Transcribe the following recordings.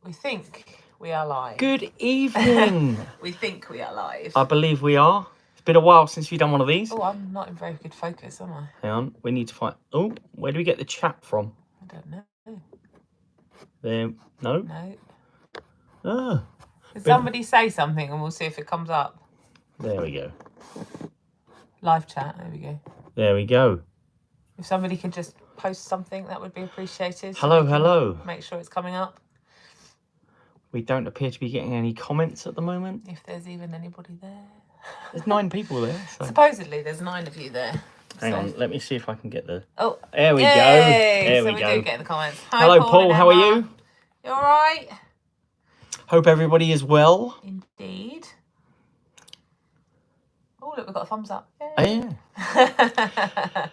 We think we are live. Good evening. We think we are live. I believe we are. It's been a while since we've done one of these. Oh, I'm not in very good focus, am I? Hang on, we need to find... Oh, where do we get the chat from? I don't know. There, no? No. Ah, Can somebody say something and we'll see if it comes up? there we go. Live chat, there we go. There we go. If somebody could just post something, that would be appreciated. Hello, we can hello. Make sure it's coming up. We don't appear to be getting any comments at the moment. If there's even anybody there. There's 9 people there. So. Supposedly, there's 9 of you there. Hang on, let me see if I can get the... Oh, there we yay! go. There so we go. do get the comments. Hi, hello, Paul. and how are Emma. you? You all right? Hope everybody is well. Indeed. Oh, look, we've got a thumbs up. Yay. Oh, yeah.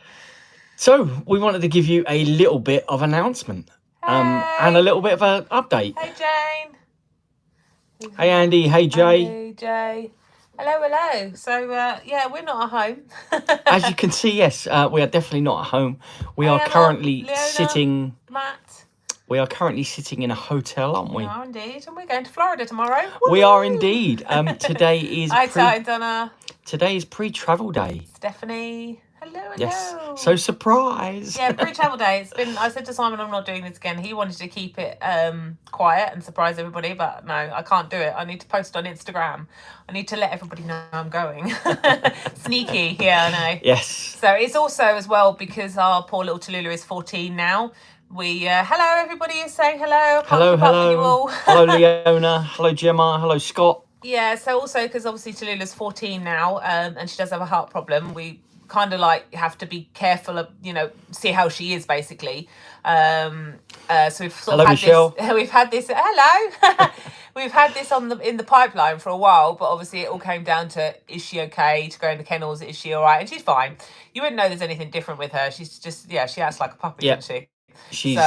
So, we wanted to give you a little bit of announcement and a little bit of an update. Hey, Jane. Hey, Andy. Hey, Jay. Hey, Jay. Hello, hello. So, yeah, we're not at home. As you can see, yes, we are definitely not at home. We are currently sitting... Matt. We are currently sitting in a hotel, aren't we? We are indeed, and we're going to Florida tomorrow. We Woo! are indeed. Today is... Hi, Donna. Today is pre-travel day. Stephanie. Hello, hello. Yes. So surprise. Yeah, pre-travel day. It's been. I said to Simon, I'm not doing this again. He wanted to keep it quiet and surprise everybody, but no, I can't do it. I need to post on Instagram. I need to let everybody know I'm going. Sneaky, yeah, I know. Yes. So it's also as well because our poor little Tallulah is 14 now. We hello, everybody is saying hello. Hello, hello. Hello, Leona. Hello, Gemma. Hello, Scott. Yeah. So also because obviously Tallulah's 14 now, and she does have a heart problem. We kind of like have to be careful of, see how she is basically. So we've sort of had Michelle. this. We've had this. Hello. We've had this in the pipeline for a while, but obviously it all came down to, is she okay to go in the kennels? Is she all right? And she's fine. You wouldn't know there's anything different with her. She's just she acts like a puppy, doesn't she? She's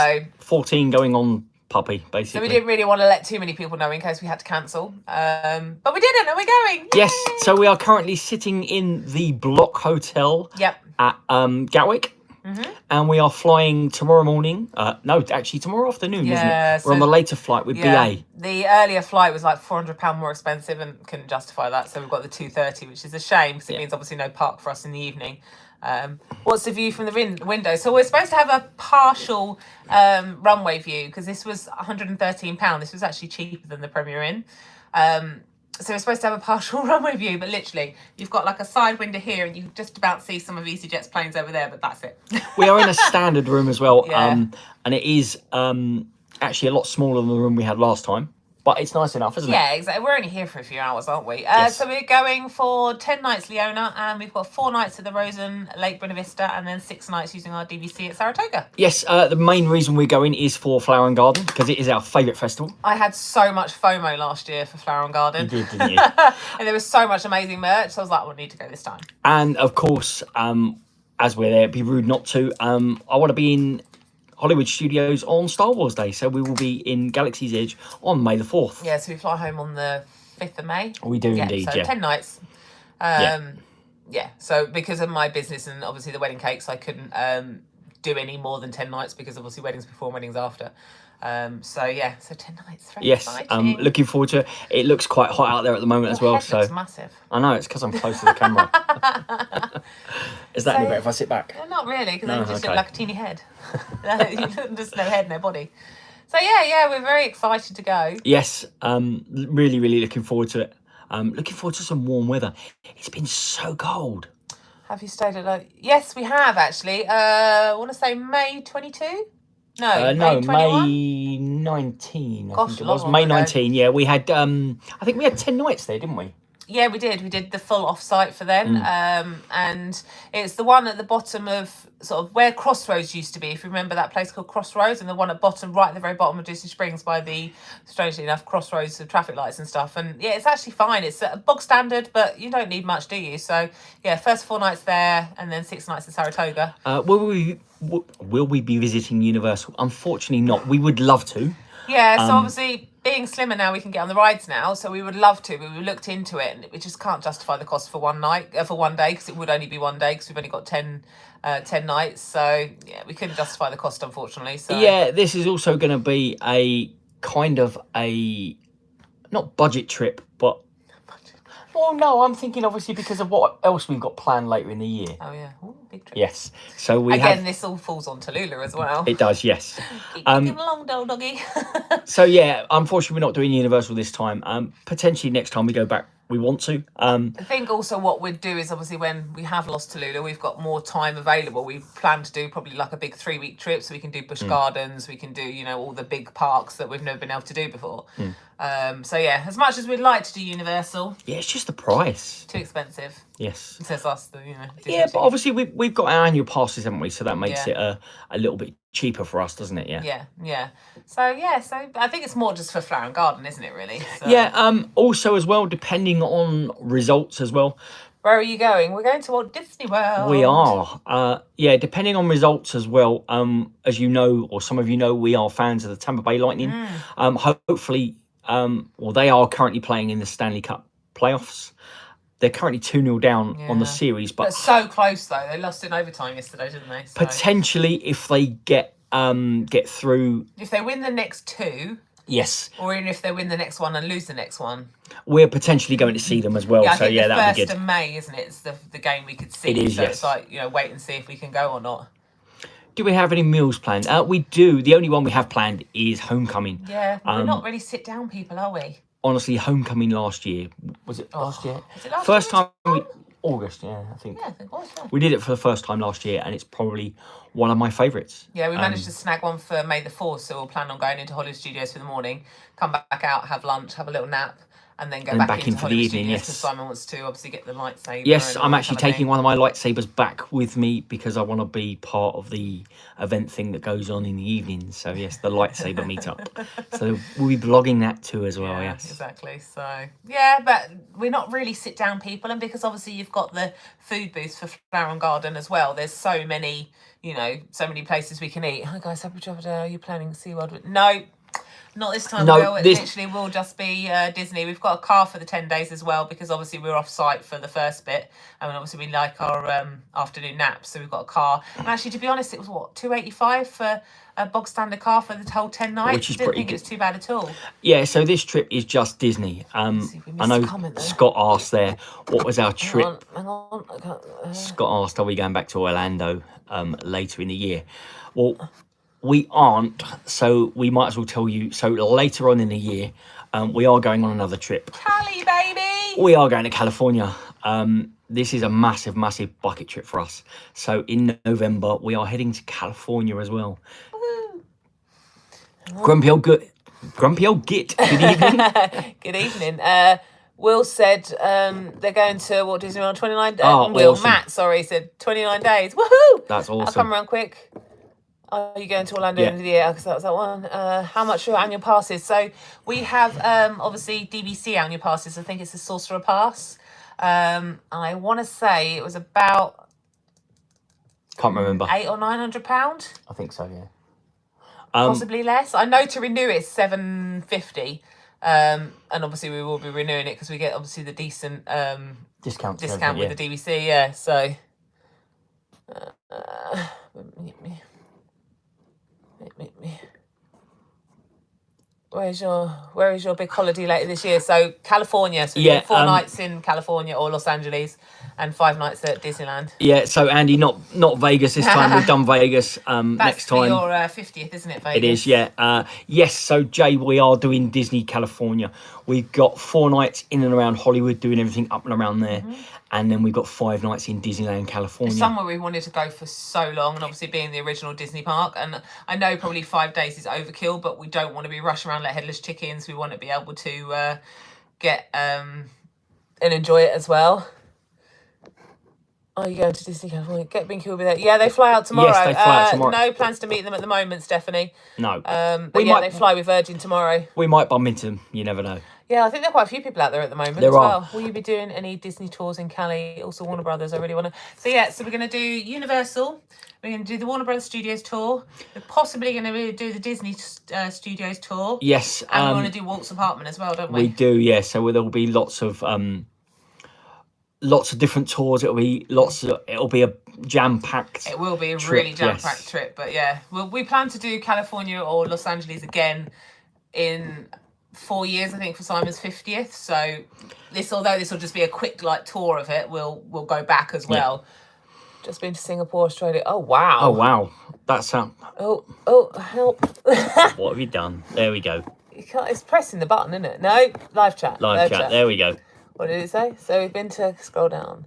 14 going on puppy, basically. So we didn't really want to let too many people know in case we had to cancel. But we didn't, and we're going. Yay! Yes, so we are currently sitting in the Block Hotel at Gatwick. Mm-hmm. And we are flying tomorrow morning. No, actually tomorrow afternoon, isn't it? We're on the later flight with BA. The earlier flight was like £400 more expensive and couldn't justify that. So we've got the 2:30, which is a shame because it means obviously no park for us in the evening. What's the view from the window? So we're supposed to have a partial runway view because this was £113. This was actually cheaper than the Premier Inn. So we're supposed to have a partial runway view, but literally you've got like a side window here and you just about see some of EasyJet's planes over there, but that's it. We are in a standard room as well, and it is actually a lot smaller than the room we had last time. But it's nice enough, isn't it? Yeah, exactly. We're only here for a few hours, aren't we? Yes. So we're going for 10 nights Leona, and we've got 4 nights at the Rosen Lake Buena Vista, and then 6 nights using our DVC at Saratoga. Yes, the main reason we're going is for Flower and Garden, because it is our favourite festival. I had so much FOMO last year for Flower and Garden. You did, didn't you? And there was so much amazing merch, so I was like, I need to go this time. And, of course, as we're there, it'd be rude not to. I want to be in Hollywood Studios on Star Wars Day, so we will be in Galaxy's Edge on May the 4th. Yeah, so we fly home on the 5th of May. We do indeed, so 10 nights. So because of my business and obviously the wedding cakes, I couldn't do any more than 10 nights because obviously weddings before and weddings after. So 10 nights. Very exciting. Looking forward to it. It looks quite hot out there at the moment as well. So looks massive. I know, it's because I'm close to the camera. Is that any better if I sit back? Not really, because then you just look like a teeny head. Just no head, no body. So we're very excited to go. Yes, really, really looking forward to it. Looking forward to some warm weather. It's been so cold. Have you stayed at Yes, we have actually. I want to say May 22? No, May 19. I think it was May 19. Yeah, we had. I think we had 10 nights there, didn't we? Yeah, we did. We did the full off-site for them, and it's the one at the bottom of sort of where Crossroads used to be. If you remember that place called Crossroads, and the one at bottom, right at the very bottom of Disney Springs, by the strangely enough Crossroads of traffic lights and stuff. And yeah, it's actually fine. It's a bog standard, but you don't need much, do you? So yeah, first 4 nights there, and then 6 nights at Saratoga. Will we be visiting Universal? Unfortunately, not. We would love to. Yeah, so obviously being slimmer now, we can get on the rides now. So we would love to, but we looked into it, and we just can't justify the cost for one day because it would only be 1 day because we've only got 10 nights. So yeah, we couldn't justify the cost, unfortunately. So yeah, this is also going to be a kind of a not budget trip, but no, I'm thinking obviously because of what else we've got planned later in the year. Oh yeah, ooh, big trip. Yes, so this all falls on Tallulah as well. It does, yes. Keep kicking along, doggy. So yeah, unfortunately we're not doing Universal this time. Potentially next time we go back, we want to. I think also what we'd do is obviously when we have lost Tallulah, we've got more time available. We plan to do probably like a big 3-week trip, so we can do Busch Gardens, we can do, you know, all the big parks that we've never been able to do before. So yeah, as much as we'd like to do Universal, yeah, it's just the price. Too expensive. Yes. It says us, you know. Yeah, but obviously we've got our annual passes, haven't we? So that makes it a little bit cheaper for us, doesn't it? Yeah. So I think it's more just for Flower and Garden, isn't it? Really. So. Yeah. Also, as well, depending on results as well. Where are you going? We're going to Walt Disney World. We are. Yeah, depending on results as well. As you know, or some of you know, we are fans of the Tampa Bay Lightning. Hopefully, they are currently playing in the Stanley Cup playoffs. They're currently 2-0 down on the series, but so close though. They lost in overtime yesterday, didn't they? So. Potentially, if they get through, if they win the next 2. Yes. Or even if they win the next one and lose the next one. We're potentially going to see them as well. Yeah, I so think yeah, that'd be good. The 1st of May, isn't it? It's the game we could see. It is, so yes. It's like, you know, wait and see if we can go or not. Do we have any meals planned? We do. The only one we have planned is Homecoming. Yeah, we're not really sit down people, are we? Honestly, Homecoming last year. Was it last year? Was it last First year? time August, yeah, I think. Yeah, I think it was, yeah. We did it for the first time last year, and it's probably one of my favourites. Yeah, we managed to snag one for May the 4th, so we'll plan on going into Hollywood Studios for the morning, come back out, have lunch, have a little nap, and then go back into Hollywood the evening, Studios yes. because Simon wants to obviously get the lightsaber. Yes, and I'm all actually that kind of taking one of my lightsabers back with me because I want to be part of the event thing that goes on in the evening. So yes, the lightsaber meetup. So we'll be blogging that too as well, yes. Exactly. So yeah, but we're not really sit down people, and because obviously you've got the food booths for Flower and Garden as well. There's so many, you know, so many places we can eat. Hi guys, happy job. Are you planning SeaWorld? No. Not this time, Will. It literally will just be Disney. We've got a car for the 10 days as well because obviously we're off site for the first bit. And obviously we like our afternoon naps. So we've got a car. And actually, to be honest, it was what, $285 for a bog standard car for the whole 10 nights? Which is Didn't pretty think good. it was too bad at all. Yeah, so this trip is just Disney. I know Scott asked there, what was our trip? Hang on. Scott asked, are we going back to Orlando later in the year? Well, we aren't, so we might as well tell you. So later on in the year, we are going on another trip. Cali, baby! We are going to California. This is a massive, massive bucket trip for us. So in November, we are heading to California as well. Woo-hoo. Grumpy old git. Good evening. Good evening. Will said they're going to Walt Disney World 29 days. Awesome. Matt, said 29 days. Woohoo! That's awesome. I'll come around quick. Are you going to Orlando end of the year? Because that was that one. How much are your annual passes? So we have obviously DVC annual passes. I think it's a Sorcerer Pass. I want to say it was about can't remember £800 or £900. I think so, yeah. Possibly less. I know to renew it's $750. And obviously we will be renewing it because we get obviously the decent discount with the DVC. Yeah. So. Where is your big holiday later this year? So California. So yeah, 4 nights in California or Los Angeles, and 5 nights at Disneyland. Yeah. So Andy, not Vegas this time. We've done Vegas. Next time. That's your 50th, isn't it? Vegas. It is. Yeah. Yes. So Jay, we are doing Disney California. We've got 4 nights in and around Hollywood, doing everything up and around there. And then we've got 5 nights in Disneyland, California. It's somewhere we wanted to go for so long, and obviously being the original Disney park. And I know probably 5 days is overkill, but we don't want to be rushing around like headless chickens. We want to be able to get and enjoy it as well. Are you going to Disney California? Get Binky will be there. Yeah, they fly out tomorrow. Yes, they fly out tomorrow. No plans to meet them at the moment, Stephanie. No. But yeah, they fly with Virgin tomorrow. We might bump into them. You never know. Yeah, I think there are quite a few people out there at the moment as well. Will you be doing any Disney tours in Cali? Also Warner Brothers, I really want to. So yeah, so we're going to do Universal. We're going to do the Warner Brothers Studios tour. We're possibly going to do the Disney Studios tour. Yes. And we want to do Walt's apartment as well, don't we? We do, yeah. So there'll be lots of different tours. It'll be a jam-packed. It will be a really jam-packed trip. But yeah, we plan to do California or Los Angeles again in 4 years, I think, for Simon's 50th. So although this will just be a quick like tour of it, we'll go back as well. Just been to Singapore, Australia. Oh wow. Oh wow. That's Oh help. What have you done? There we go. You can't, it's pressing the button, isn't it? No, live chat. Live chat. There we go. What did it say? So we've been to, scroll down.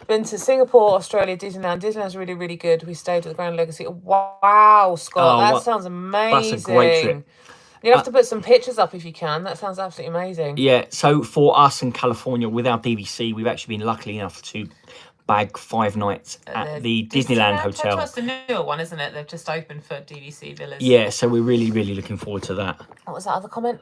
Been to Singapore, Australia, Disneyland. Disneyland's really, really good. We stayed at the Grand Legacy. Wow, Scott, that sounds amazing. That's a great trip. You'll have to put some pictures up if you can. That sounds absolutely amazing. Yeah, so for us in California, with our DVC, we've actually been lucky enough to bag 5 nights at the Disneyland Hotel. That's the newer one, isn't it? They've just opened for DVC villas. Yeah, so we're really, really looking forward to that. What was that other comment?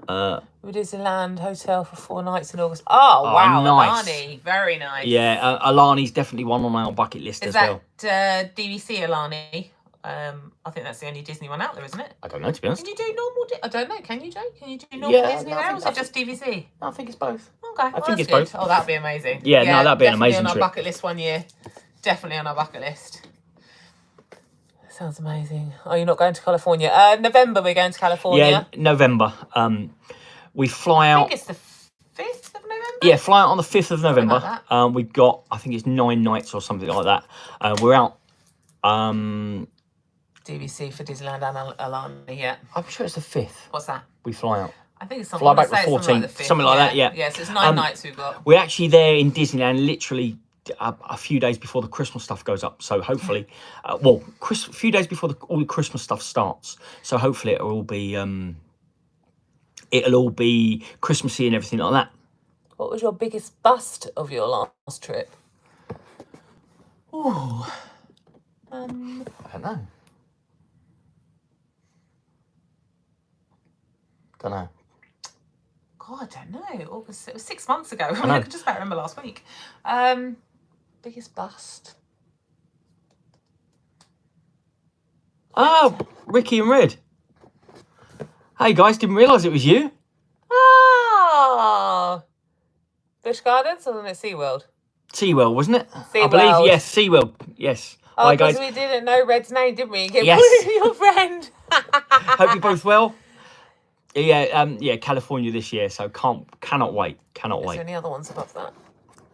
Disneyland Hotel for 4 nights in August. Oh wow, nice. Alani, very nice. Yeah, Alani's definitely one on our bucket list as well. Is that DVC Alani? I think that's the only Disney one out there, isn't it? I don't know, to be honest. Can you do normal? I don't know. Can you, Joe? Can you do normal Disney there, or is it just DVC? I think it's both. Okay, I think it's both. Oh, that'd be amazing. Yeah, no, that'd be an amazing trip. Definitely on our bucket list one year. Definitely on our bucket list. Sounds amazing. Oh, you're not going to California? November, we're going to California. Yeah, November. We fly out. I think it's the 5th of November. Yeah, fly out on the 5th of November. Like we've got, I think it's 9 nights or something like that. We're out. DVC for Disneyland and Alani, yeah. I'm sure it's the 5th. What's that? We fly out. I think it's something. Fly back the 14th, something like that, yeah. Yeah, so it's 9 nights we've got. We're actually there in Disneyland literally a few days before the Christmas stuff goes up. So hopefully, a few days before all the Christmas stuff starts. So hopefully it'll all be Christmassy and everything like that. What was your biggest bust of your last trip? Ooh. I don't know. Don't know. God, I don't know. August. It was 6 months ago. I could just about remember last week. Biggest bust. Oh, Ricky and Red. Hey guys, didn't realise it was you. Oh, Busch Gardens, or wasn't it SeaWorld? SeaWorld, wasn't it? SeaWorld. I believe, yes, SeaWorld, yes. Oh, hi guys. We didn't know Red's name, didn't we? Yes. Your friend. Hope you're both well. Yeah, California this year, so cannot wait. Cannot wait. Is there any other ones above that?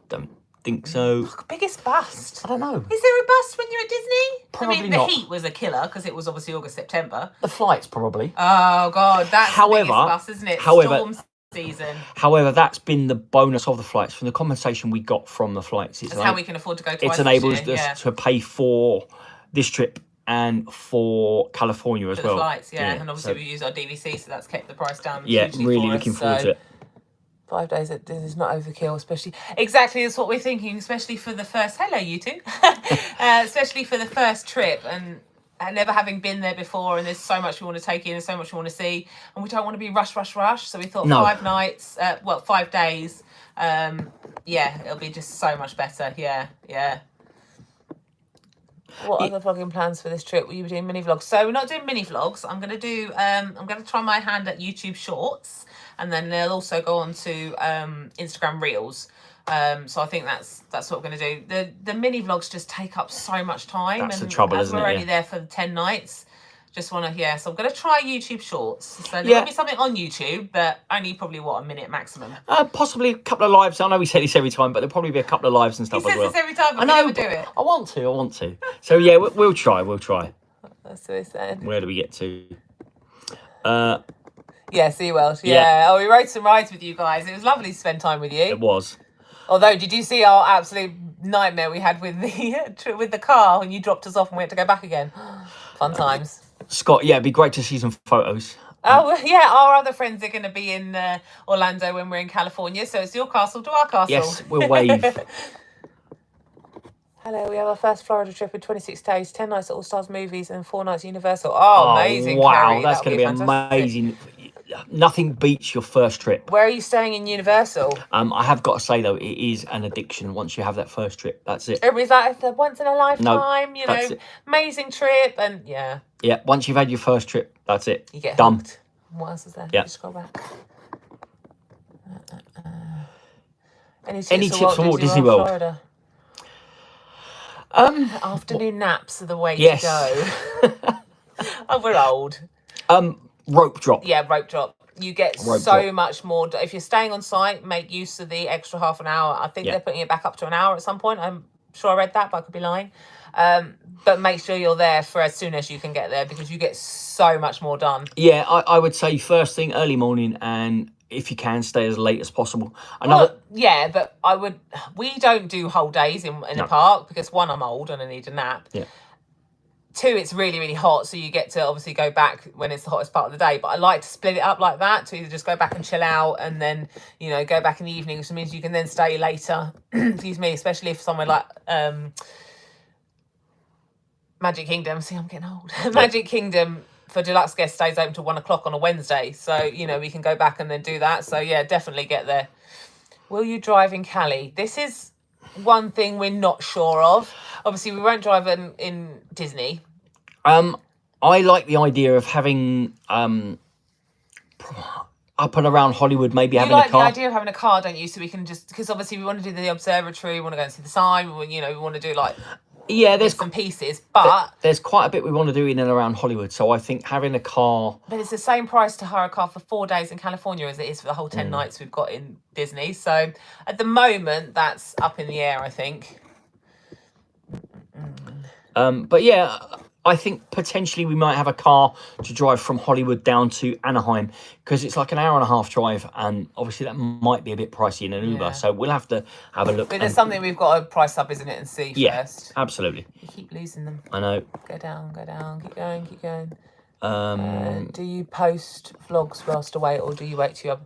Don't think so. Biggest bust? I don't know. Is there a bust when you're at Disney? Probably the not. heat was a killer because it was obviously August, September. The flights, probably. Oh, God, that's the biggest bust, isn't it? Storm season. However, that's been the bonus of the flights. From the compensation we got from the flights. That's how we can afford to go twice. It's enabled us to pay for this trip and for California as well. For the flights, yeah. And obviously we use our DVC, so that's kept the price down. Yeah, really looking forward to it. 5 days at Disney's not overkill, especially. Exactly, that's what we're thinking, especially for the first. Hello, you two. Especially for the first trip, and never having been there before, and there's so much we want to take in, and so much we want to see, and we don't want to be rush. So we thought 5 nights, 5 days. It'll be just so much better. Yeah. What other vlogging plans for this trip? Will you be doing mini vlogs? So we're not doing mini vlogs. I'm gonna do. I'm gonna try my hand at YouTube Shorts, and then they'll also go on to Instagram Reels. So I think that's what we're gonna do. The mini vlogs just take up so much time. That's the trouble, isn't it? We're only there for 10 nights. Just want to, so I'm going to try YouTube Shorts. So there'll be something on YouTube, but only probably, a minute maximum? Possibly a couple of lives. I know we say this every time, but there'll probably be a couple of lives and stuff as well. He says this every time, but we never do it. I want to. So, yeah, we'll try. That's what he said. Where do we get to? SeaWorld. Yeah. Oh, we rode some rides with you guys. It was lovely to spend time with you. It was. Although, did you see our absolute nightmare we had with the car when you dropped us off and we had to go back again? Fun times. Scott, it'd be great to see some photos. Our other friends are going to be in Orlando when we're in California, so it's your castle to our castle. Yes, we'll wave. Hello, we have our first Florida trip in 26 days, 10 nights at All Stars Movies and 4 nights at Universal. Oh, amazing, wow, Carrie. That's going to be amazing. Nothing beats your first trip. Where are you staying in Universal? I have got to say, though, it is an addiction once you have that first trip. That's it. Everybody's like, it's a once in a lifetime, amazing trip. And yeah, once you've had your first trip, that's it. You get done. Hooked. What else is there? Yeah. Just scroll back. Any tips for Walt Disney World? Florida? Afternoon naps are the way yes. to go. Oh, we're old. rope drop. Yeah, rope drop. You get so much more. If you're staying on site, make use of the extra half an hour. I think they're putting it back up to an hour at some point. I'm sure I read that, but I could be lying. But make sure you're there for as soon as you can get there, because you get so much more done. Yeah, I would say first thing, early morning, and if you can, stay as late as possible. Yeah, but we don't do whole days in the park, because one, I'm old and I need a nap. Yeah. Two, it's really, really hot, so you get to obviously go back when it's the hottest part of the day. But I like to split it up like that, to either just go back and chill out, and then, you know, go back in the evening, which means you can then stay later. Excuse me, especially if somewhere like Magic Kingdom. See, I'm getting old. Magic Kingdom for deluxe guests stays open till 1 o'clock on a Wednesday, so you know we can go back and then do that. So yeah, definitely get there. Will you drive in Cali? This is one thing we're not sure of. Obviously, we won't drive in Disney. I like the idea of having up and around Hollywood, maybe having a car. You like the idea of having a car, don't you? So we can just, because obviously we want to do the observatory, we want to go and see the sign, we want to do like there's some pieces, but there's quite a bit we want to do in and around Hollywood. So I think having a car. But it's the same price to hire a car for 4 days in California as it is for the whole 10 nights we've got in Disney. So at the moment, that's up in the air, I think. But yeah, I think potentially we might have a car to drive from Hollywood down to Anaheim, because it's like an hour and a half drive, and obviously that might be a bit pricey in an Uber. So we'll have to have a look. But there's something we've got to price up, isn't it, and see first. Absolutely. You keep losing them. I know. Go down, keep going. Do you post vlogs whilst away, or do you wait till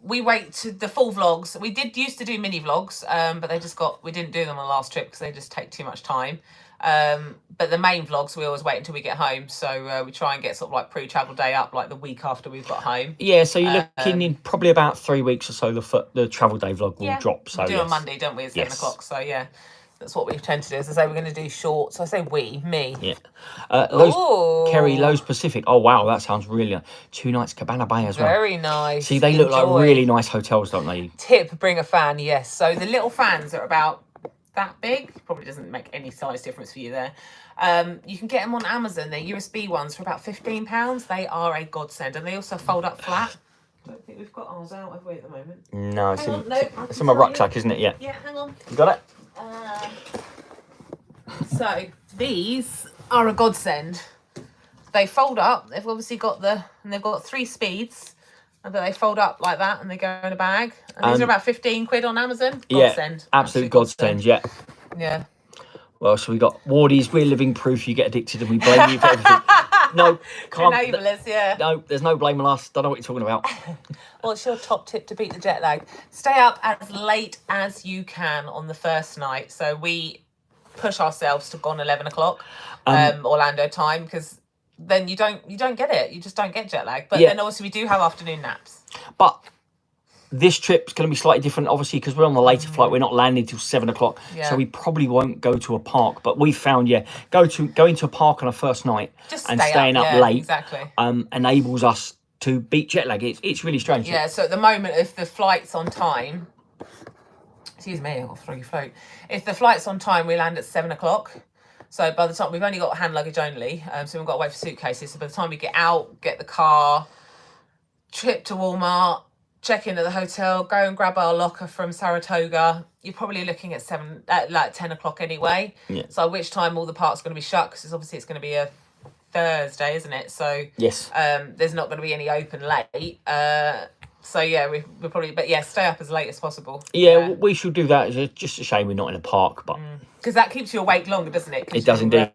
we wait to the full vlogs. We did used to do mini vlogs, but we didn't do them on the last trip because they just take too much time. But the main vlogs, we always wait until we get home. So we try and get sort of like pre-travel day up, like the week after we've got home. Yeah, so you're looking in probably about 3 weeks or so, the travel day vlog will drop. So we do on Monday, don't we, at 7 o'clock. So yeah, that's what we tend to do. As I say, we're going to do shorts. I say me. Yeah. Kerry, Lowe's Pacific. Oh, wow, that sounds really nice. 2 nights Cabana Bay as well. Very nice. See, they look like really nice hotels, don't they? Tip, bring a fan, yes. So the little fans are about that big. Probably doesn't make any size difference for you there. You can get them on Amazon. They're USB ones for about £15. They are a godsend, and they also fold up flat. I don't think we've got ours out, have we, at the moment? No, it's in my rucksack, isn't it? Yeah. Yeah, hang on. You got it? So these are a godsend. They fold up. They've obviously got and they've got 3 speeds, but they fold up like that and they go in a bag. And these are about 15 quid on Amazon. Godsend. Yeah, absolute godsend. Yeah. Yeah. Well, so we got Wardies. We're living proof you get addicted, and we blame you for everything. No, can't. Enablers, yeah. No, there's no blame on us. Don't know what you're talking about. What's your top tip to beat the jet lag? Stay up as late as you can on the first night. So we push ourselves to gone 11 o'clock Orlando time, because then you don't get it. You just don't get jet lag. But then obviously we do have afternoon naps. But this trip's going to be slightly different, obviously, because we're on the later flight. We're not landing till 7 o'clock, so we probably won't go to a park. But we found, going to a park on a first night and staying up late enables us to beat jet lag. It's really strange. Yeah. So at the moment, if the flight's on time, excuse me, I've got a froggy float. If the flight's on time, we land at 7 o'clock. So by the time we've only got hand luggage only, so we've got to wait for suitcases. So by the time we get out, get the car, trip to Walmart, check in at the hotel, go and grab our locker from Saratoga, you're probably looking at 10 o'clock anyway. Yeah. So at which time all the parks are going to be shut, because obviously it's going to be a Thursday, isn't it? So yes, there's not going to be any open late. So yeah, we're probably, but yeah, stay up as late as possible. Yeah, we should do that. It's just a shame we're not in a park, but because that keeps you awake longer, doesn't it? It does indeed.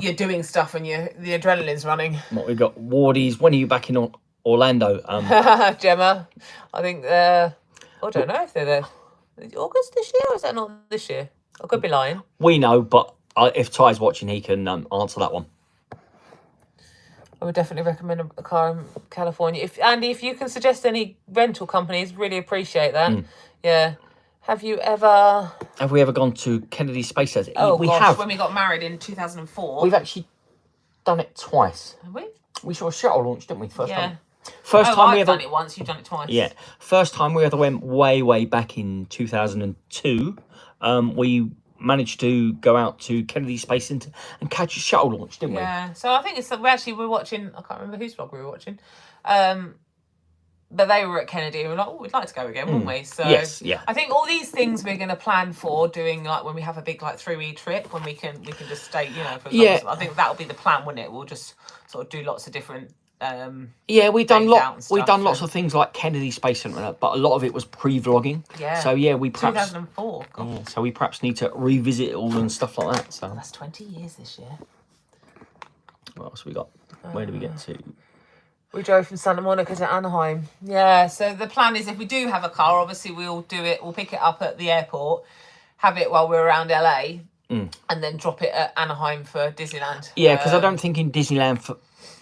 You're doing stuff and the adrenaline's running. What we got? Wardies. When are you back in Orlando? Gemma, I think I don't know if they're there. August this year, or is that not this year? I could be lying. We know, but if Ty's watching, he can answer that one. I would definitely recommend a car in California. If you can suggest any rental companies, really appreciate that. Yeah. Have we ever gone to Kennedy Space Center? Oh, we have. When we got married in 2004. We've actually done it twice. Have we? We saw a shuttle launch, didn't we? First time. I've done it once. You've done it twice. Yeah. First time we ever went way back in 2002. We managed to go out to Kennedy Space Centre and catch a shuttle launch, didn't we? Yeah. So I think we're watching. I can't remember whose vlog we were watching. But they were at Kennedy and we were like, oh, we'd like to go again, wouldn't we? So yes, yeah. I think all these things we're going to plan for doing, like when we have a big like 3-week trip, when we can just stay, for I think that'll be the plan, wouldn't it? We'll just sort of do lots of different we've done lots of things like Kennedy Space Centre, but a lot of it was pre-vlogging. Yeah. So we perhaps 2004. Yeah, so we perhaps need to revisit it all and stuff like that. So that's 20 years this year. What else we got? Where do we get to? We drove from Santa Monica to Anaheim. Yeah, so the plan is if we do have a car, obviously we'll pick it up at the airport, have it while we're around LA, and then drop it at Anaheim for Disneyland. Yeah, because I don't think in Disneyland,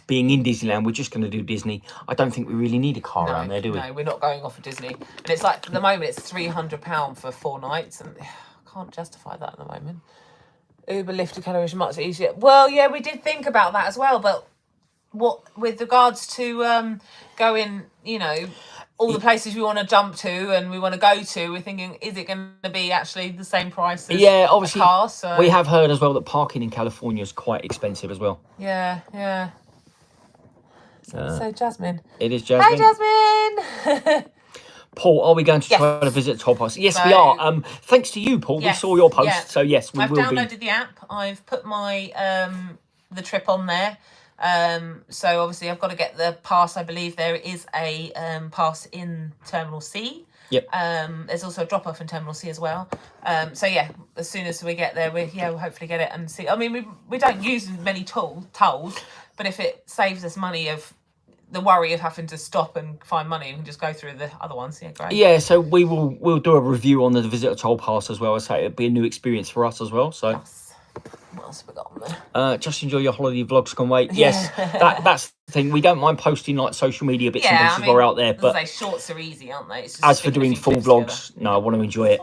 being in Disneyland, we're just going to do Disney. I don't think we really need a car around there, do we? No, we're not going off of Disney. And it's like, at the moment, it's £300 for 4 nights, and I can't justify that at the moment. Uber, Lyft, accommodation much easier. Well, yeah, we did think about that as well, but what with regards to going, all the places we want to jump to and we want to go to, we're thinking, is it going to be actually the same price as obviously, a car? So we have heard as well that parking in California is quite expensive as well. Yeah. So Jasmine. It is Jasmine. Hi, Jasmine. Paul, are we going to try to visit Toll Pass? Yes, we are. Thanks to you, Paul. Yes, we saw your post. Yeah. So, yes, we will be. I've downloaded the app. I've put my the trip on there. So, obviously, I've got to get the pass. I believe there is a pass in Terminal C. Yep. There's also a drop-off in Terminal C as well. So, yeah, as soon as we get there, we'll hopefully get it and see. I mean, we don't use many tolls, but if it saves us money of the worry of having to stop and find money, we can just go through the other ones. Yeah, great. Yeah, so we'll do a review on the visitor toll pass as well. I say it'll be a new experience for us as well. So yes. What else have we got on there? Just enjoy your holiday vlogs. Can wait. Yes, that's the thing. We don't mind posting like social media bits and pieces while we're out there, but shorts are easy, aren't they? It's just as for doing full vlogs, together. No, I want to enjoy it.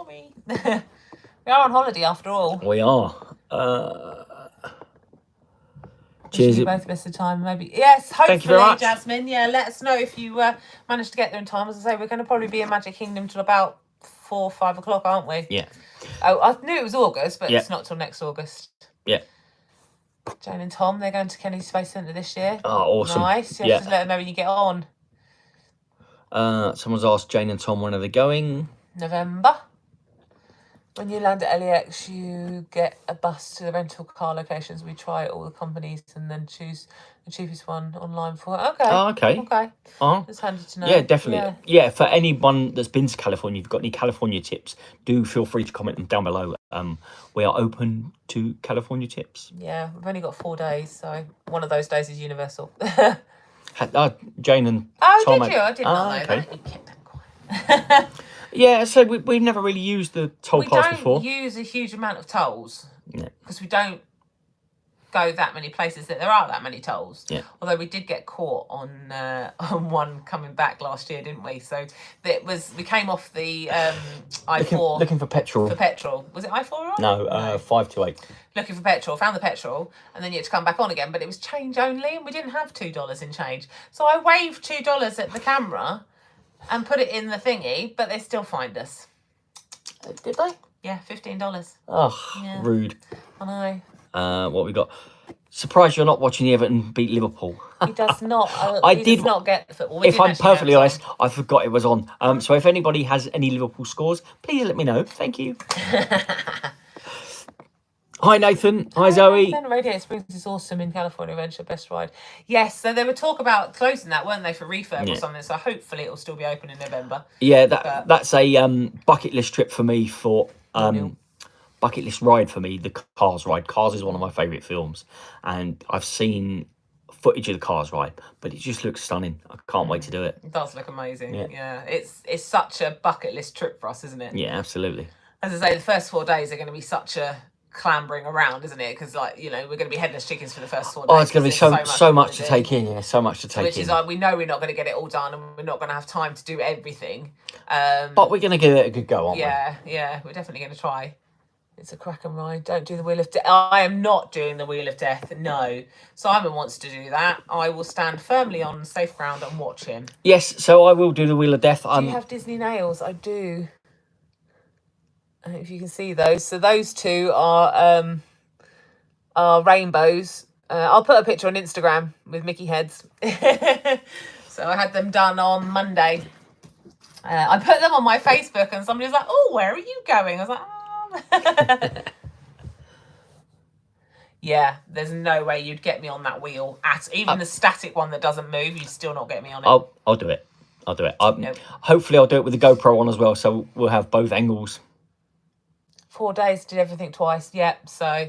We are on holiday after all. We are. Cheers. You both missed the time, maybe. Yes, hopefully, Jasmine. Yeah, let us know if you managed to get there in time. As I say, we're going to probably be in Magic Kingdom till about 4 or 5 o'clock, aren't we? Yeah. Oh, I knew it was August, but it's not till next August. Yeah. Jane and Tom, they're going to Kennedy Space Centre this year. Oh, awesome. Nice. You have to let them know when you get on. Someone's asked Jane and Tom when are they going? November. When you land at LAX, you get a bus to the rental car locations. We try all the companies and then choose the cheapest one online for it. Okay. Oh, okay. Okay. Oh. It's handy to know. Yeah, definitely. Yeah, for anyone that's been to California, if you've got any California tips, do feel free to comment them down below. We are open to California tips. Yeah, we've only got 4 days, so one of those days is universal. Jane and Tom. Did you? I did not know that. You kept them quiet. Yeah, so we've never really used the toll pass before. We don't use a huge amount of tolls because we don't go that many places that there are that many tolls. Yeah. Although we did get caught on one coming back last year, didn't we? So we came off the I-4 looking for petrol. Was it I-4 on? No, 528. Looking for petrol, found the petrol, and then you had to come back on again. But it was change only, and we didn't have $2 in change. So I waved $2 at the camera and put it in the thingy, but they still find us. Did they? Yeah, $15. Oh, rude. I know. What we got? Surprised you're not watching the Everton beat Liverpool. He does not. Does not get the football. If I'm perfectly honest, I forgot it was on. So if anybody has any Liverpool scores, please let me know. Thank you. Hi, Nathan. Hi, Zoe. Nathan. Radio Springs is awesome in California Adventure. Best ride. Yes, so they were talk about closing that, weren't they, for refurb or something? So hopefully it'll still be open in November. Yeah, that's a bucket list trip for me for... bucket list ride for me, the Cars ride. Cars is one of my favourite films. And I've seen footage of the Cars ride, but it just looks stunning. I can't wait to do it. It does look amazing. Yeah. It's such a bucket list trip for us, isn't it? Yeah, absolutely. As I say, the first 4 days are going to be such a clambering around, isn't it? Because we're going to be headless chickens for the first 4 days. Oh, it's going to be so much to take in. Yeah, so much to take in. Which is we know we're not going to get it all done, and we're not going to have time to do everything. But we're going to give it a good go, aren't we? Yeah, we're definitely going to try. It's a cracking ride. Don't do the Wheel of Death. I am not doing the Wheel of Death. No. Simon wants to do that. I will stand firmly on safe ground and watch him. Yes, so I will do the Wheel of Death. Do you have Disney nails? I do. I don't know if you can see those. So those two are rainbows. I'll put a picture on Instagram with Mickey heads. So I had them done on Monday. I put them on my Facebook and somebody was like, oh, where are you going? I was like, yeah, there's no way you'd get me on that wheel. Even the static one that doesn't move, you'd still not get me on it. I'll do it. I'll do it. Nope. Hopefully I'll do it with the GoPro on as well, so we'll have both angles. 4 days, did everything twice. Yep, so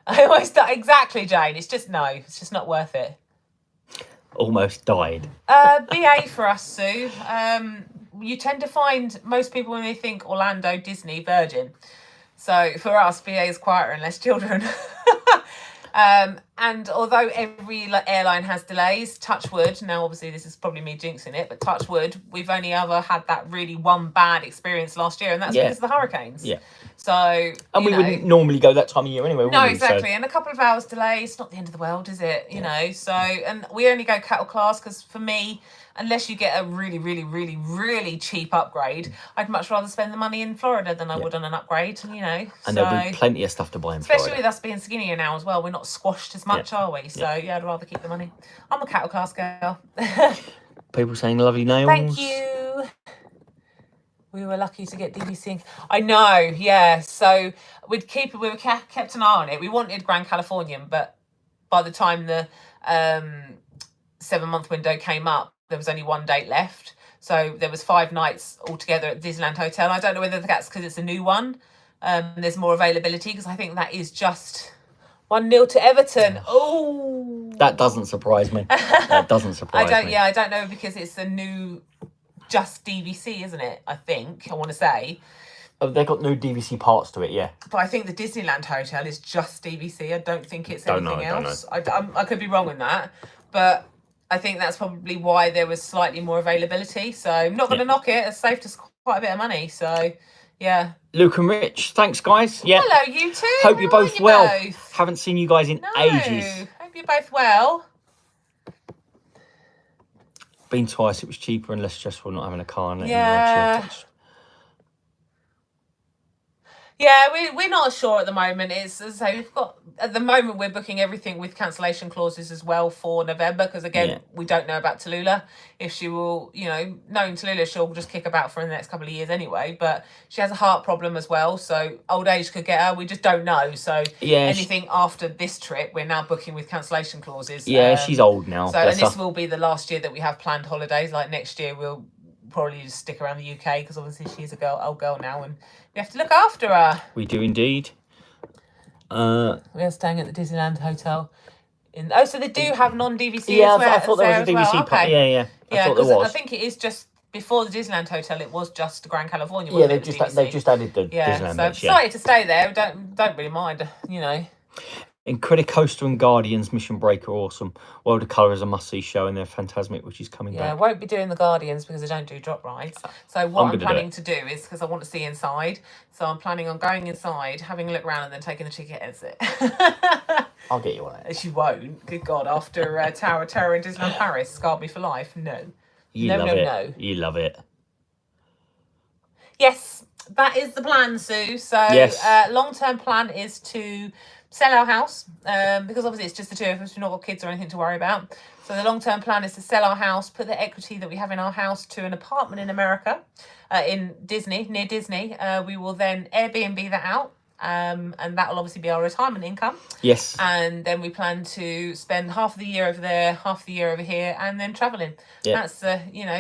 I always do exactly, Jane. It's just not worth it. Almost died. BA for us, Sue. You tend to find most people when they think Orlando, Disney, Virgin. So for us, BA is quieter and less children. And although every airline has delays, touch wood, now obviously this is probably me jinxing it, but touch wood, we've only ever had that really one bad experience last year, and that's because of the hurricanes. Yeah. So, and we wouldn't normally go that time of year anyway, would we? No, exactly. And a couple of hours delay, it's not the end of the world, is it? You know, so, and we only go cattle class because for me, unless you get a really, really, really, really cheap upgrade, I'd much rather spend the money in Florida than I would on an upgrade, you know. And there'll be plenty of stuff to buy in Florida. Especially with us being skinnier now as well. We're not squashed as much, are we? So, I'd rather keep the money. I'm a cattle class girl. People saying lovely nails. Thank you. We were lucky to get DVC. I know, yeah. So we kept an eye on it. We wanted Grand Californian, but by the time the 7-month window came up, there was only 1 date left. So there was 5 nights altogether at Disneyland Hotel. I don't know whether that's because it's a new one. There's more availability because I think that is just 1-0 to Everton. Oh, that doesn't surprise me. That doesn't surprise me. Yeah, I don't know because it's a new just DVC, isn't it? I think I want to say. Oh, they got no DVC parts to it, yeah. But I think the Disneyland Hotel is just DVC. I don't think it's anything else. I could be wrong in that, but I think that's probably why there was slightly more availability. So I'm not going to knock it. It's saved us quite a bit of money. So, yeah. Luke and Rich, thanks, guys. Yeah. Hello, you two. Hope you're both well. Haven't seen you guys in ages. Hope you're both well. Been twice. It was cheaper and less stressful not having a car and letting you watch it. Yeah, we're not sure at the moment. It's as I say, we've got at the moment we're booking everything with cancellation clauses as well for November because again we don't know about Tallulah if she will, you know, knowing Tallulah she'll just kick about for the next couple of years anyway. But she has a heart problem as well, so old age could get her. We just don't know. So anything after this trip, we're now booking with cancellation clauses. Yeah, she's old now. So and this will be the last year that we have planned holidays. Like next year we'll probably just stick around the UK because obviously she's old girl now and we have to look after her. We do indeed. We are staying at the Disneyland Hotel. So they do have non-DVC as well. I thought there was a DVC part. Yeah. I thought there was. I think it is just before the Disneyland Hotel. It was just the Grand California. Yeah, they've just added the Disneyland. So I've decided to stay there. Don't really mind. You know. Incredicoaster and Guardians Mission Break are awesome. World of Colour is a must-see show, and they're Fantasmic, which is coming back. Yeah, I won't be doing the Guardians because I don't do drop rides. So what I'm planning to do is, because I want to see inside, so I'm planning on going inside, having a look around, and then taking the ticket exit. I'll get you one. She won't. Good God, after Tower of Terror in Disneyland Paris scarred me for life. No. You love it. Yes, that is the plan, Sue. So long-term plan is to sell our house because obviously it's just the two of us. We've not got kids or anything to worry about. So the long-term plan is to sell our house, put the equity that we have in our house to an apartment in America, near Disney. We will then Airbnb that out. And that will obviously be our retirement income. Yes. And then we plan to spend half of the year over there, half the year over here, and then travelling. Yeah. That's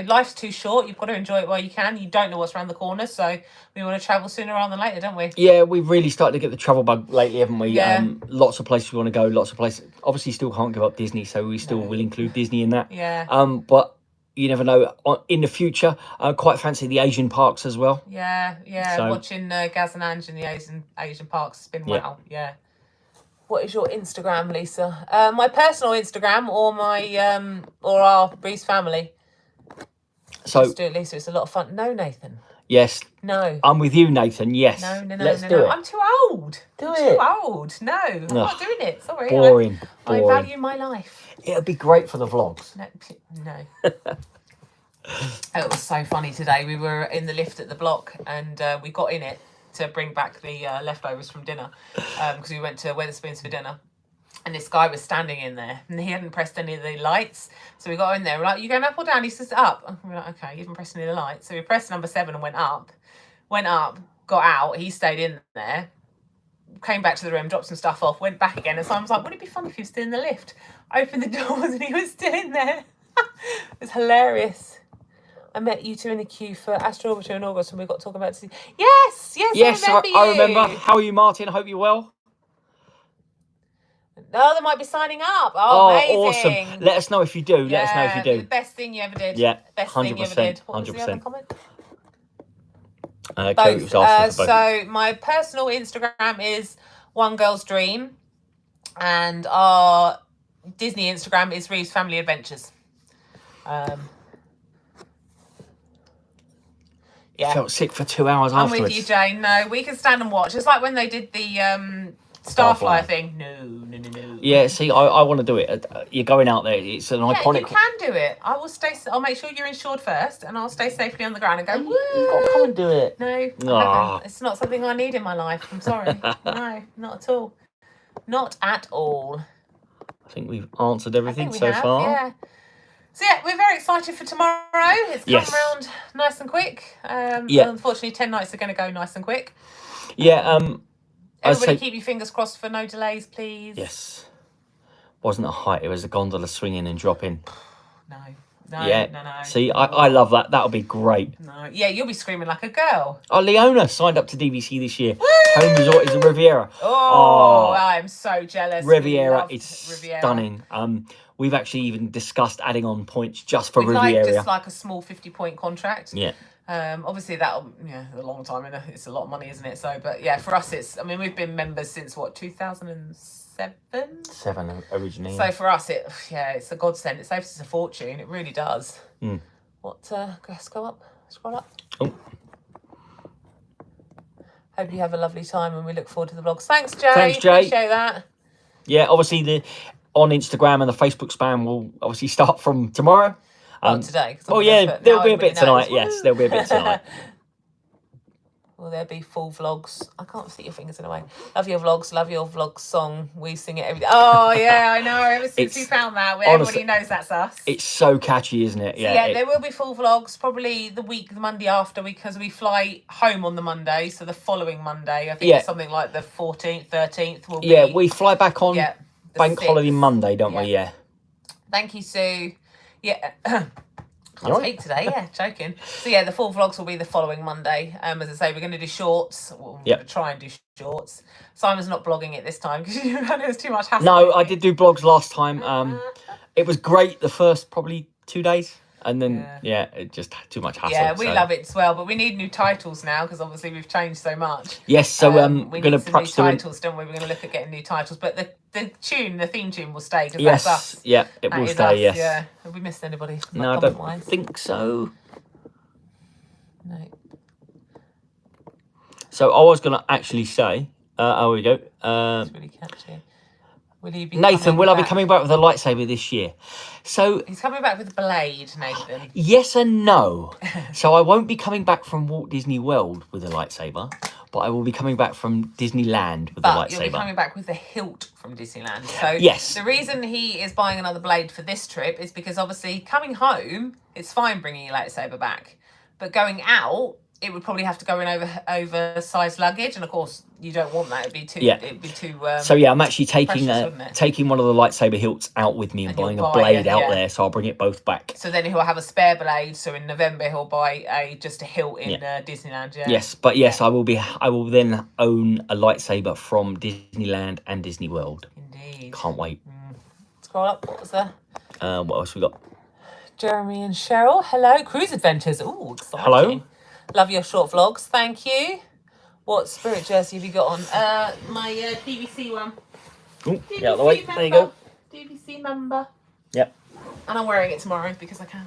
life's too short. You've got to enjoy it while you can. You don't know what's around the corner, so we want to travel sooner rather than later, don't we? Yeah, we've really started to get the travel bug lately, haven't we? Yeah. Lots of places we want to go. Lots of places. Obviously, still can't give up Disney, so we still will include Disney in that. Yeah. But you never know. In the future, quite fancy the Asian parks as well. Yeah. So, watching Gaz and Ange in the Asian parks has been wow. Yeah. What is your Instagram, Lisa? My personal Instagram or my or our Reeves Family. So let's do it, Lisa. It's a lot of fun. No, Nathan. Yes. No. I'm with you, Nathan. Yes. No. Let's do it. I'm too old. Do I'm it. Too old. No, I'm not doing it. Sorry. Boring. I value my life. It'll be great for the vlogs. No. It was so funny today. We were in the lift at the block and we got in it to bring back the leftovers from dinner because we went to Wetherspoons for dinner. And this guy was standing in there and he hadn't pressed any of the lights. So we got in there. We're like, you going up or down? He says, up. And we're like, okay, you haven't pressed any of the lights. So we pressed number 7 and went up, got out. He stayed in there, came back to the room, dropped some stuff off, went back again. And so I was like, wouldn't it be fun if he was still in the lift? Opened the doors and he was still in there. It was hilarious. I met you two in the queue for Astrometry in August and we got talking about... Yes, I remember. How are you, Martin? I hope you're well. Oh, they might be signing up. Oh, amazing. Awesome. Let us know if you do. Let us know if you do. The best thing you ever did. Yeah, best 100%, thing you ever did. What 100%. was the other comment? Both. So my personal Instagram is One Girl's Dream. And our Disney Instagram is Reeves Family Adventures. Yeah. Felt sick for 2 hours afterwards. I'm with you, Jane. No, we can stand and watch. It's like when they did the... Starflyer thing. No. Yeah, see, I want to do it. You're going out there. It's an iconic... you can do it. I'll make sure you're insured first and I'll stay safely on the ground and go, woo! You've got to come and do it. No, I haven't. It's not something I need in my life. I'm sorry. No, not at all. Not at all. I think we've answered everything so far. Yeah. So yeah, we're very excited for tomorrow. It's come round nice and quick. Unfortunately, 10 nights are going to go nice and quick. Yeah, everybody keep your fingers crossed for no delays, please. Yes. Wasn't a height, it was a gondola swinging and dropping. No. See, I love that. That'll be great. No. Yeah, you'll be screaming like a girl. Oh, Leona signed up to DVC this year. Woo! Home resort is a Riviera. Oh, I'm so jealous. Riviera is stunning. We've actually even discussed adding on points just for Riviera. Just like a small 50-point contract. Yeah. Obviously that'll a long time, and it's a lot of money, isn't it? So, but yeah, for us, we've been members since 2007. 7 originally. So for us, it's a godsend. It saves us a fortune. It really does. What? Scroll up. Oh. Hope you have a lovely time, and we look forward to the vlogs. Thanks, Jay. Appreciate that. Yeah, obviously on Instagram and the Facebook spam will obviously start from tomorrow. Today. There'll be a bit tonight. Yes, there'll be a bit tonight. Will there be full vlogs? I can't see your fingers in a way. Love your vlogs. Love your vlog song. We sing it every day. Oh, yeah, I know. Ever since we found that, everybody knows that's us. It's so catchy, isn't it? Yeah, there will be full vlogs probably the Monday after, because we fly home on the Monday. So the following Monday, I think something like the 14th, 13th will be. Yeah, we fly back on Bank Holiday Monday, don't we? Yeah. Thank you, Sue. Yeah. Can't speak today, joking. So the full vlogs will be the following Monday. As I say, we're going to do shorts. We're going to try and do shorts. Simon's not blogging it this time because it was too much hassle. No, I did do blogs last time. It was great the first probably 2 days. And then, it just had too much hassle. Yeah, we love it as well, but we need new titles now because obviously we've changed so much. Yes, so we're going to perhaps new titles, don't we? We're going to look at getting new titles, but the theme tune will stay because that's us. Yeah, it will stay. Yes. Yeah. Have we missed anybody? No, I don't think so. No. So I was going to actually say, there we go. It's really catchy. Nathan, will I be coming back with a lightsaber this year? So he's coming back with a blade, Nathan. Yes and no. So I won't be coming back from Walt Disney World with a lightsaber, but I will be coming back from Disneyland with a lightsaber. You'll be coming back with the hilt from Disneyland. So yes. The reason he is buying another blade for this trip is because obviously coming home, it's fine bringing your lightsaber back, but going out, it would probably have to go in oversized luggage, and of course you don't want that. It'd be too. So I'm actually taking one of the lightsaber hilts out with me and buying a blade out there. So I'll bring it both back. So then he'll have a spare blade. So in November he'll buy just a hilt in Disneyland. Yeah. Yes, but I will then own a lightsaber from Disneyland and Disney World. Indeed. Can't wait. Scroll up. What was there? What else we got? Jeremy and Cheryl. Hello, Cruise Adventures. Ooh, exciting. Hello. Love your short vlogs. Thank you. What spirit jersey have you got on? My DVC one. Ooh, get out of the way. There you go. DVC member. Yep. And I'm wearing it tomorrow because I can.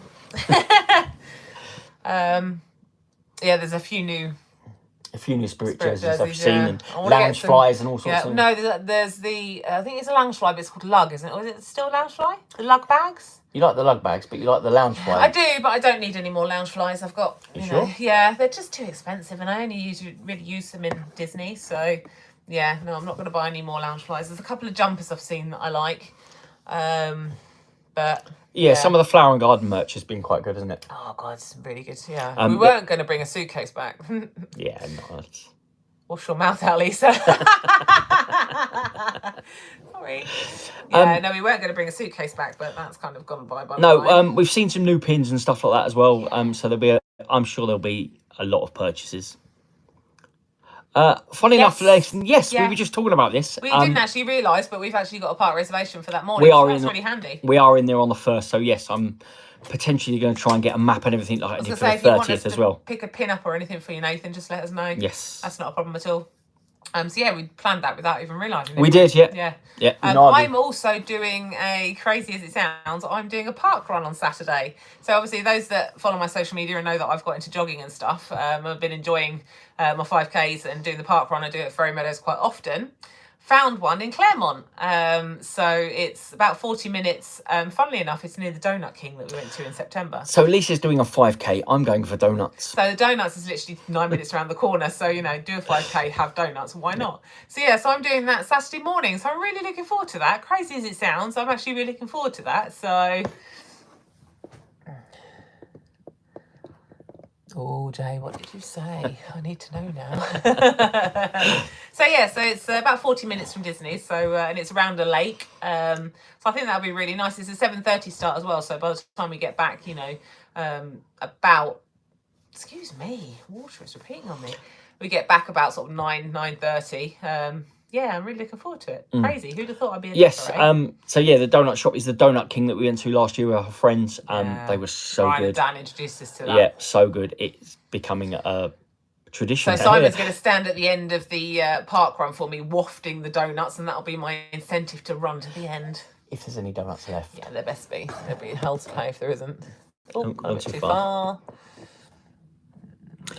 There's a few new a few new spirit jerseys I've jerseys, seen, and lounge flies and all sorts of. No, there's the I think it's a lounge fly, but it's called lug, isn't it? Or is it still lounge fly? The lug bags. You like the lug bags, but you like the lounge fly. I do, but I don't need any more lounge flies. I've got, you know, sure? Yeah, they're just too expensive, and I only really use them in Disney. So, yeah, no, I'm not going to buy any more lounge flies. There's a couple of jumpers I've seen that I like, but yeah, some of the flower and garden merch has been quite good, isn't it? Oh God, it's really good. Yeah, we weren't going to bring a suitcase back. Yeah, nice. Wash your mouth out, Lisa. Sorry. Yeah, no, we weren't going to bring a suitcase back, but that's kind of gone by No, we've seen some new pins and stuff like that as well. So I'm sure there'll be a lot of purchases. Funny enough, yes, we were just talking about this. We didn't actually realise, but we've actually got a park reservation for that morning. That's really handy. We are in there on the 1st, so yes, I'm potentially going to try and get a map and everything like that for the 30th as well. Pick a pin up or anything for you, Nathan, just let us know. Yes. That's not a problem at all. So yeah, we planned that without even realising it. We did, yeah. Yeah. I'm also doing crazy as it sounds, I'm doing a park run on Saturday. So obviously those that follow my social media know that I've got into jogging and stuff. I've been enjoying my 5Ks and doing the park run. I do it at Ferry Meadows quite often. Found one in Claremont. So it's about 40 minutes. Funnily enough, it's near the Donut King that we went to in September. So Lisa's doing a 5K. I'm going for donuts. So the donuts is literally 9 minutes around the corner. So, you know, do a 5K, have donuts. Why not? So, yeah, so I'm doing that Saturday morning. So I'm really looking forward to that. Crazy as it sounds, I'm actually really looking forward to that. So... Oh, Jay, what did you say? I need to know now. So, yeah, so it's about 40 minutes from Disney, so and it's around a lake. So I think that'll be really nice. It's a 7:30 start as well, so by the time we get back, you know, about... Excuse me, water is repeating on me. We get back about sort of 9:30. Yeah, I'm really looking forward to it. Crazy. Who'd have thought I'd be in Yes. there, So yeah, the donut shop is the Donut King that we went to last year with our friends. They were so Brian good. and Dan introduced us to that. Yeah, so good. It's becoming a tradition. So Simon's going to stand at the end of the park run for me, wafting the donuts, and that'll be my incentive to run to the end. If there's any donuts left. Yeah, there best be. There'll be hell to pay if there isn't. Oh, Don't a bit too far.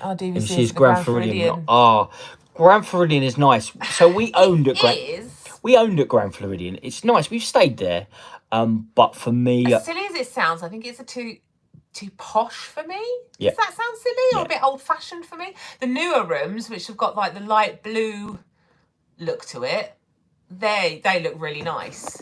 Our DVC is Grand Floridian. Grand Floridian is nice. So we owned at Grand Floridian. It's nice. We've stayed there. But for me, as silly as it sounds, I think it's too posh for me. Yeah. Does that sound silly or a bit old fashioned for me? The newer rooms, which have got like the light blue look to it, they look really nice.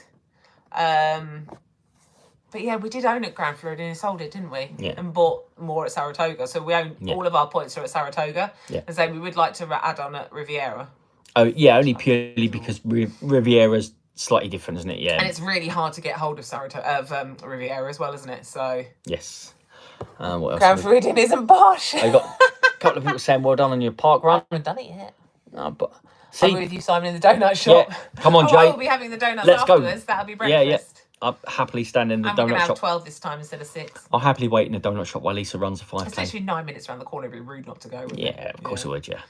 But yeah, we did own at Grand Floridian and sold it, didn't we? Yeah. And bought more at Saratoga. So we own all of our points are at Saratoga. Yeah. And so we would like to add on at Riviera. Oh yeah, only purely because Riviera's slightly different, isn't it? Yeah. And it's really hard to get hold of Riviera as well, isn't it? So yes. What else? Grand Floridian isn't posh. I got a couple of people saying, "Well done on your park run." I haven't done it yet. No, but I'm with you, Simon, in the donut shop. Yeah. Come on, Jay. I will be having the donuts afterwards. That'll be breakfast. Yeah. I'll happily stand in the donut shop. I'm going to have 12 this time instead of 6. I'll happily wait in the donut shop while Lisa runs a 5K. It's literally 9 minutes around the corner. It'd be rude not to go. Yeah, of course it would, yeah.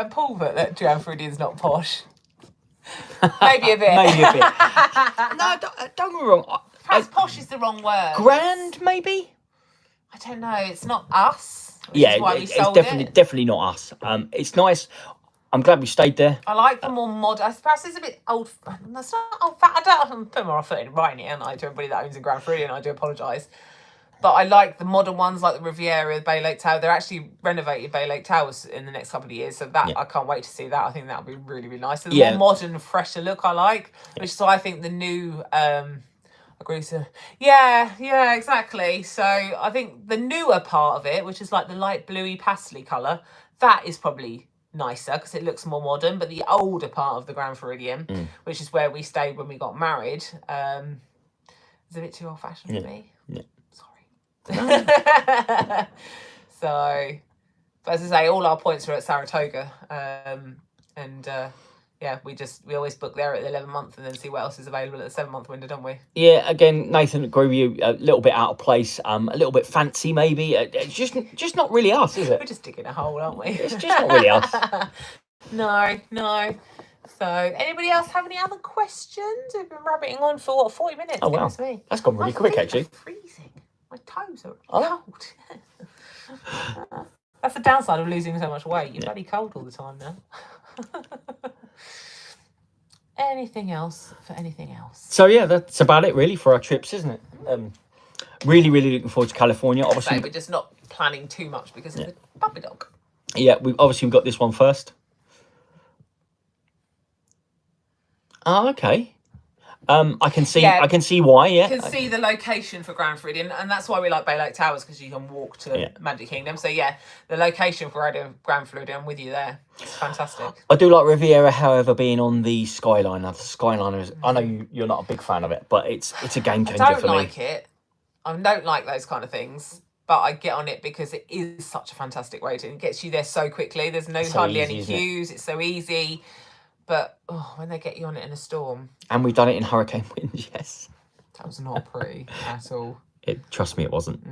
Paul, but that Grand Floridian's not posh. Maybe a bit. No, don't get me wrong. Perhaps posh is the wrong word. Grand, maybe? I don't know. It's not us. It's definitely not us. It's nice. I'm glad we stayed there. I like the more modern. Perhaps it's a bit old. That's not old. I don't put my foot in right here, and I to everybody that owns a Grand Floridian. I do apologise, but I like the modern ones like the Riviera, the Bay Lake Tower. They're actually renovated Bay Lake Towers in the next couple of years, so that I can't wait to see that. I think that'll be really, really nice. So the more modern, fresher look I like, which is why I think the new. Yeah, exactly. So I think the newer part of it, which is like the light bluey pastely colour, that is probably nicer because it looks more modern. But the older part of the Grand Floridian, which is where we stayed when we got married, is a bit too old fashioned for me. Yeah. Sorry. So, but as I say, all our points are at Saratoga, we always book there at the 11-month and then see what else is available at the 7-month window, don't we? Yeah, again, Nathan, agree with you. A little bit out of place, a little bit fancy maybe. It's just not really us, is it? We're just digging a hole, aren't we? It's just not really us. No. So, anybody else have any other questions? We've been rabbiting on for 40 minutes. Oh wow, that's gone really quick actually. Freezing. My toes are cold. That's the downside of losing so much weight. You're bloody cold all the time now. Anything else for anything else? So yeah, that's about it really for our trips, isn't it? Really, really looking forward to California. Obviously, we're just not planning too much because of the puppy dog. Yeah, we've got this one first. Oh, okay. I can see why. Yeah, you can see the location for Grand Floridian, and that's why we like Bay Lake Towers, because you can walk to Magic Kingdom. So yeah, the location for Grand Floridian, I'm with you there. It's fantastic. I do like Riviera, however, being on the Skyliner. The Skyliner is. I know you're not a big fan of it, but it's a game changer for me. I don't like it. I don't like those kind of things, but I get on it because it is such a fantastic way to. It gets you there so quickly. There's hardly any queues. It's so easy. But when they get you on it in a storm. And we've done it in hurricane winds, yes. That was not pretty at all. Trust me, it wasn't.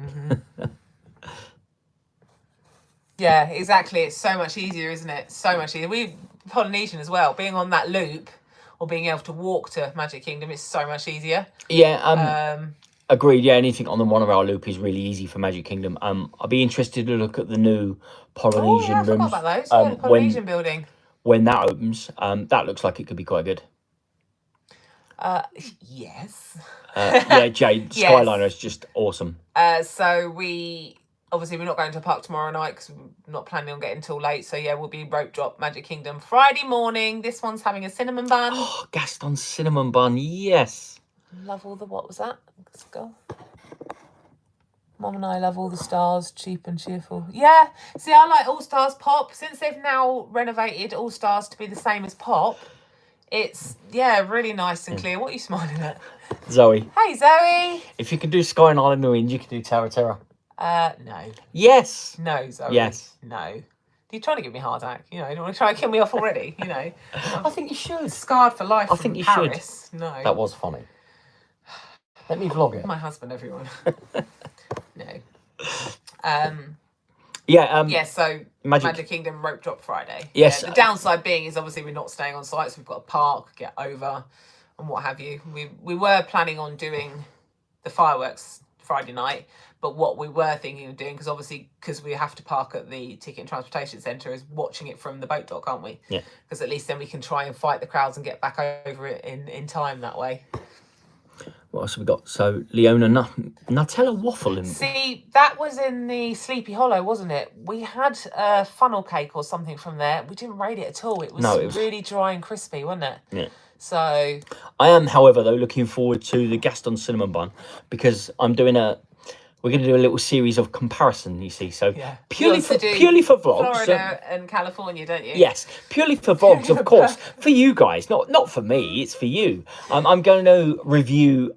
Yeah, exactly. It's so much easier, isn't it? So much easier. We Polynesian as well. Being on that loop or being able to walk to Magic Kingdom is so much easier. Yeah. Agreed. Yeah, anything on the Monorail loop is really easy for Magic Kingdom. I'd be interested to look at the new Polynesian rooms. I forgot about those. The Polynesian building. When that opens, that looks like it could be quite good. Yes. Jade, Skyliner is just awesome. So we're not going to park tomorrow night because we're not planning on getting till late. So yeah, we'll be rope drop Magic Kingdom Friday morning. This one's having a cinnamon bun. Oh, Gaston cinnamon bun, yes. Love all the, what was that? Let's go. Mum and I love all the stars, cheap and cheerful. Yeah, see, I like All Stars Pop. Since they've now renovated All Stars to be the same as Pop, it's, really nice and clear. What are you smiling at? Zoe. Hey, Zoe. If you can do Sky and Island Wind, you can do Tower of Terror. No. Yes. No, Zoe. Yes. No. You're trying to give me a heart attack. You don't want to try and kill me off already, I think you should. Scarred for life I think you Paris. should. No. That was funny. Let me vlog it. My husband, everyone. No. So Magic Kingdom rope drop Friday. Yes. The downside being is obviously we're not staying on site, so we've got to park, get over, and what have you. We were planning on doing the fireworks Friday night, but what we were thinking of doing, because we have to park at the Ticket and Transportation Centre, is watching it from the boat dock, aren't we? Yeah. Because at least then we can try and fight the crowds and get back over it in time that way. What else have we got? So, Leona Nutella waffle. See, that was in the Sleepy Hollow, wasn't it? We had a funnel cake or something from there. We didn't rate it at all. It was really dry and crispy, wasn't it? Yeah. So... I am, however, though, looking forward to the Gaston cinnamon bun, because we're going to do a little series of comparison, you see. So purely for vlogs. Florida and California, don't you? Yes, purely for vlogs, of course. For you guys, not for me. It's for you. I'm going to review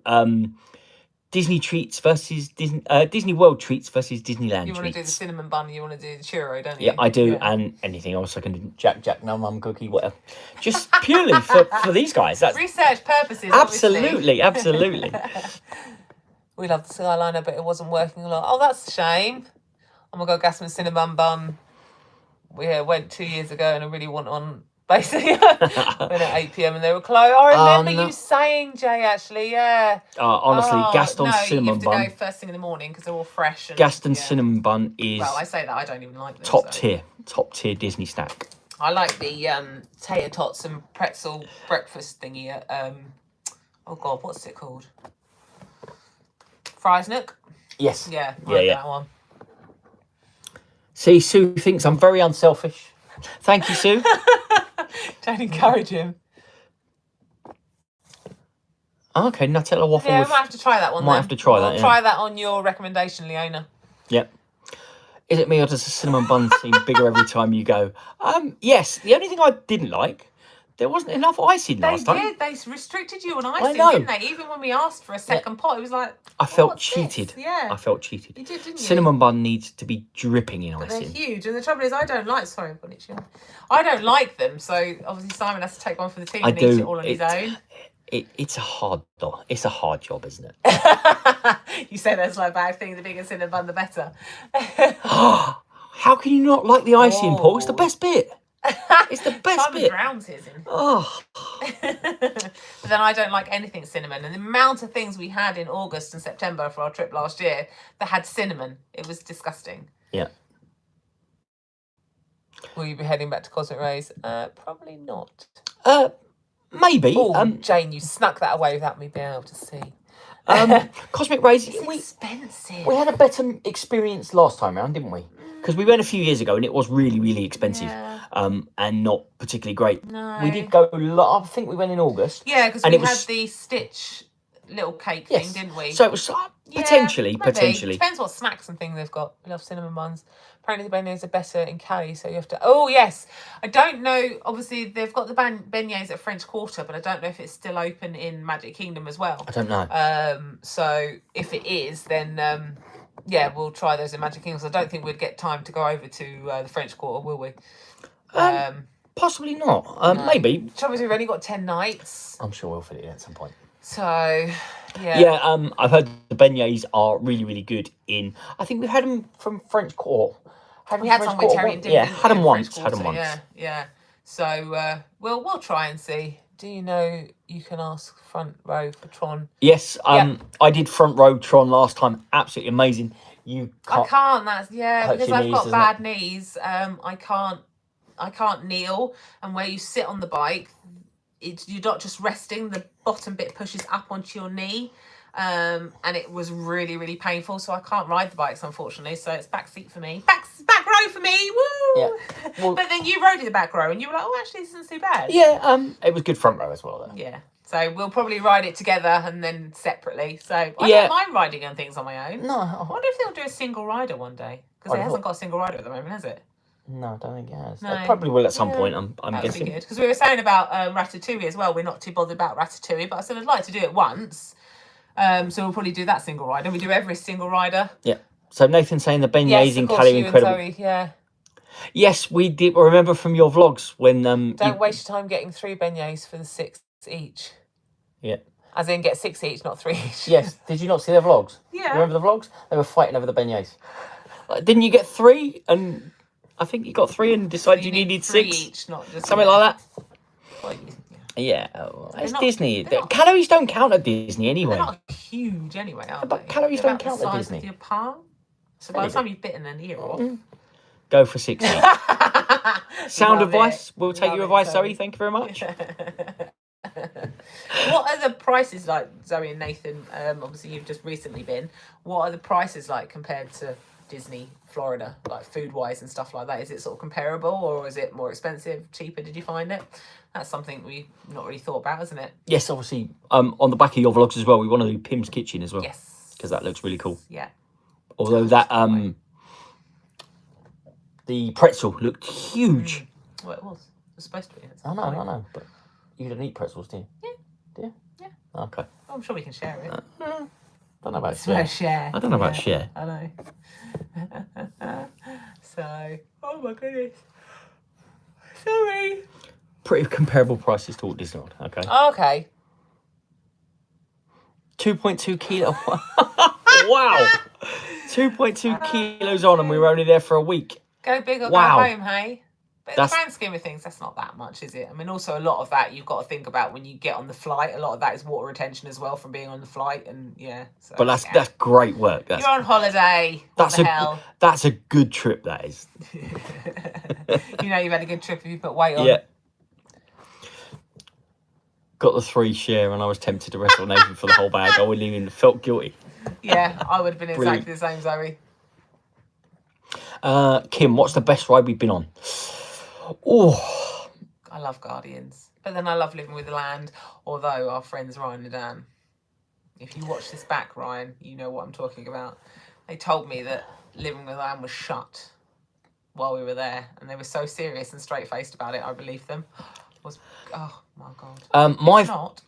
Disney treats versus Disney World treats versus Disneyland treats. You want to do the cinnamon bun, you want to do the churro, don't you? Yeah, I do, and anything else I can do. Jack, Num Num cookie, whatever. Just purely for these guys. That's research purposes. Absolutely, absolutely. We loved the Skyliner, but it wasn't working a lot. Oh, that's a shame. Oh my God, Gaston cinnamon bun. We went 2 years ago and I really want on, basically. Went at 8 p.m. and they were closed. I remember you saying, Jay, actually, yeah. Honestly, Gaston cinnamon bun. You have to go first thing in the morning because they're all fresh. And, Gaston cinnamon bun is... Well, I say that, I don't even like them. Top tier Disney snack. I like the tater tots and pretzel breakfast thingy at, oh God, what's it called? Fries Nook? Yes. Yeah, that one. See, Sue thinks I'm very unselfish. Thank you, Sue. Don't encourage him. Okay, Nutella waffle. Yeah, I might have to try that one. Have to try that. Try that on your recommendation, Leona. Yep. Is it me or does the cinnamon bun seem bigger every time you go? Yes. The only thing I didn't like, there wasn't enough icing last time. They restricted you on icing, didn't they? Even when we asked for a second pot, it was like... I felt cheated. This? Yeah. I felt cheated. You did, didn't you? Cinnamon bun needs to be dripping in icing. They're huge. And the trouble is, I don't like... Sorry, I've got it. I don't like them. So, obviously, Simon has to take one for the team and eat it all on his own. It's a hard job. It's a hard job, isn't it? You say that's like a bad thing. The bigger cinnamon bun, the better. How can you not like the icing, Paul? It's the best bit. It's the best Simon bit. drowns his in. Oh. But then I don't like anything cinnamon. And the amount of things we had in August and September for our trip last year that had cinnamon, it was disgusting. Yeah. Will you be heading back to Cosmic Rays? Probably not. Maybe. Oh, Jane, you snuck that away without me being able to see. Cosmic Rays. It's expensive. We had a better experience last time round, didn't we? Because we went a few years ago and it was really, really expensive. Yeah. And not particularly great. No. We did go. I think we went in August. Yeah, because we had the Stitch little cake thing, didn't we? So it was potentially. Depends what snacks and things they've got. We love cinnamon buns. Apparently the beignets are better in Cali, so you have to... Oh, yes. I don't know. Obviously, they've got the beignets at French Quarter, but I don't know if it's still open in Magic Kingdom as well. I don't know. So if it is, then... yeah, we'll try those in Magic Kingdom. So I don't think we'd get time to go over to the French Quarter, will we? Possibly not. Maybe. Trouble is, we've only got 10 nights. I'm sure we'll fit it in at some point. So, yeah. Yeah, I've heard the beignets are really, really good in... I think we've had them from French Quarter. We had some with Terry and Dean. Yeah, had them once. Yeah. So, we'll try and see. Do you know you can ask front row for Tron? Yes, I did front row Tron last time. Absolutely amazing. I can't. Because I've got bad knees. I can't kneel, and where you sit on the bike, you're not just resting. The bottom bit pushes up onto your knee, and it was really, really painful. So I can't ride the bikes, unfortunately. So it's back seat for me. Back row for me. Woo! Yeah. Well, but then you rode in the back row, and you were like, "Oh, actually, this isn't too bad." Yeah. It was good front row as well, though. Yeah. So we'll probably ride it together and then separately. So I don't mind riding on things on my own. No. I wonder if they'll do a single rider one day, because it hasn't got a single rider at the moment, has it? No, I don't think it has. No. It probably will at some point, I'm guessing. Be good. Because we were saying about Ratatouille as well. We're not too bothered about Ratatouille, but I said I'd like to do it once. So we'll probably do that single rider. We do every single rider. Yeah. So Nathan's saying the beignets in Cali are incredible. And Zoe, yeah. Yes, we did. Remember from your vlogs when... Don't waste your time getting 3 beignets for the 6 each. Yeah. As in get 6 each, not 3 each. Yes. Did you not see their vlogs? Yeah. Remember the vlogs? They were fighting over the beignets. Didn't you get 3 and... I think you got 3 and decided you needed 6. Each, not just something like that. Well, yeah, it's Disney. Calories don't count at Disney anyway. They're not huge anyway, are they? But calories don't count at Disney. Of your palm. So by the time you've bitten an ear off. Go for 6 each. Sound advice. We'll take your advice, Zoe. Thank you very much. What are the prices like, Zoe and Nathan? Obviously, you've just recently been. What are the prices like compared to Disney Florida, like food-wise and stuff like that? Is it sort of comparable, or is it more expensive, cheaper? Did you find it? That's something we've not really thought about, isn't it? Yes, obviously. On the back of your vlogs as well, we want to do Pim's Kitchen as well. Yes. Because that looks really cool. Yeah. Although that, the pretzel looked huge. Well, it was. It was supposed to be. I know. But you don't eat pretzels, do you? Yeah. Do you? Yeah. Okay. I'm sure we can share it. Don't know about share. I don't know about share. I know. So, oh my goodness. Sorry. Pretty comparable prices to Walt Disney World. Okay. Okay. 2.2 kilo. Wow. 2.2 kilos on, and we were only there for a week. Go big or go home, hey? But in the That's... grand scheme of things, that's not that much, is it? I mean, also a lot of that you've got to think about when you get on the flight. A lot of that is water retention as well from being on the flight, and So, but that's great work. You're on holiday. That's a good trip. That is. You know you've had a good trip if you put weight on. Yeah. Got the 3 share, and I was tempted to wrestle Nathan for the whole bag. I wouldn't even felt guilty. Yeah, I would have been exactly the same, Zoe. Kim, what's the best ride we've been on? Oh, I love Guardians, but then I love Living with the Land. Although our friends Ryan and Dan, if you watch this back, Ryan, you know what I'm talking about. They told me that Living with the Land was shut while we were there, and they were so serious and straight faced about it. I believed them. Oh my god.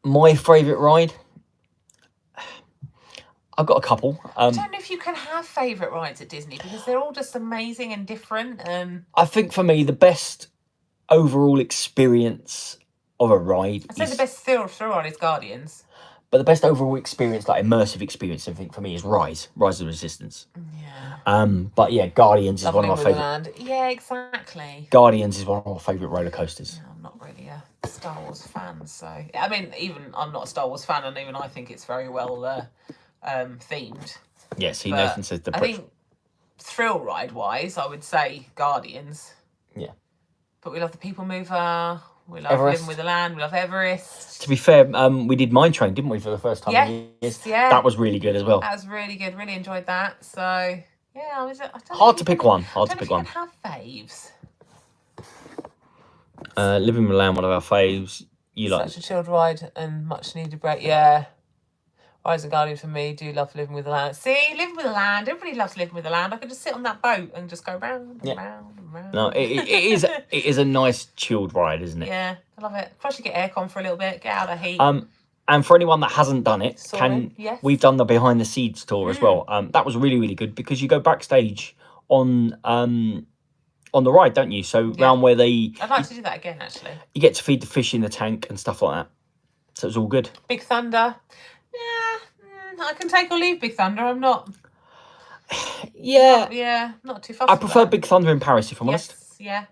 My favourite ride. I've got a couple. I don't know if you can have favourite rides at Disney because they're all just amazing and different. I think for me, the best overall experience of a ride. I'd say the best thrill ride is Guardians. But the best overall experience, like immersive experience, I think for me is Rise of the Resistance. Yeah. But yeah, Guardians is one of my favourite. Yeah, exactly. Guardians is one of my favourite roller coasters. I'm not really a Star Wars fan, so I mean, even I'm not a Star Wars fan, and even I think it's very well themed. Yeah, see, Nathan says I think thrill ride wise, I would say Guardians. Yeah. But we love the People Mover. We love Everest. Living with the Land. We love Everest. To be fair, we did Mine Train, didn't we, for the first time in years? Yeah. That was really good as well. That was really good. Really enjoyed that. So, yeah. I don't Hard to pick one. Hard to pick one. I don't have faves. Living with the Land, one of our faves. Such a chilled ride and much needed break. Yeah. Rise and Guardian for me. Do love Living with the Land. See, Living with the Land. Everybody loves Living with the Land. I could just sit on that boat and just go round and round and round. No, it is a nice chilled ride, isn't it? Yeah, I love it. Plus you get aircon for a little bit, get out of the heat. And for anyone that hasn't done it, we've done the behind the scenes tour as well. That was really, really good because you go backstage on the ride, don't you? So round where I'd like to do that again, actually. You get to feed the fish in the tank and stuff like that. So it was all good. Big Thunder. Yeah, I can take or leave Big Thunder. I'm not. Not too fussed. I prefer Big Thunder in Paris, if I'm honest. Yeah.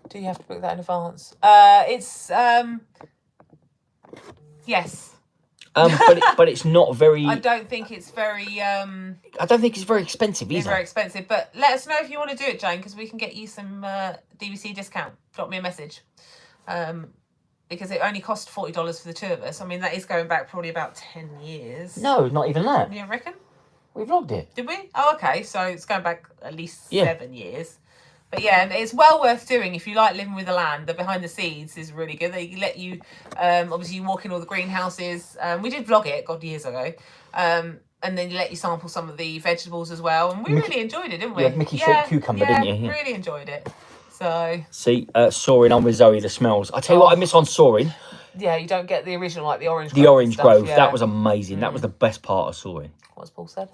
Do you have to book that in advance? It's yes. But it's not very. I don't think it's very. I don't think it's very expensive either. It's very expensive, but let us know if you want to do it, Jane, because we can get you some DVC discount. Drop me a message. Because it only cost $40 for the two of us. I mean, that is going back probably about 10 years. No, not even that. You reckon? We vlogged it. Did we? Oh, okay. So it's going back at least 7 years. But yeah, and it's well worth doing if you like Living with the Land. The behind the scenes is really good. They let you, obviously you walk in all the greenhouses. We did vlog it, God, years ago. And then they let you sample some of the vegetables as well. And we really enjoyed it, didn't we? You had Mickey shaped cucumber, didn't you? Yeah, really enjoyed it. So see, Soaring, I'm with Zoe. The smells. I tell you what, I miss on Soaring. Yeah, you don't get the original, like the orange. The orange grove. Yeah. That was amazing. That was the best part of Soaring. What's Paul said?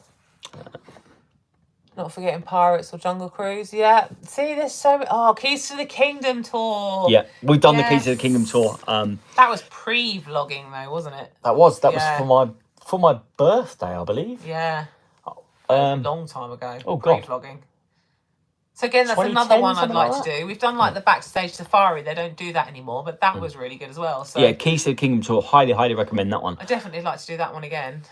Not forgetting Pirates or Jungle Cruise. Yeah. See, there's so many. Oh, Keys to the Kingdom tour. Yeah, we've done the Keys to the Kingdom tour. That was pre-vlogging though, wasn't it? That was for my birthday, I believe. Yeah. A long time ago. Oh God. Pre-vlogging. So again, that's another one I'd like to do. We've done like the backstage safari. They don't do that anymore, but that was really good as well. So yeah, Keys to the Kingdom tour. Highly, highly recommend that one. I definitely like to do that one again.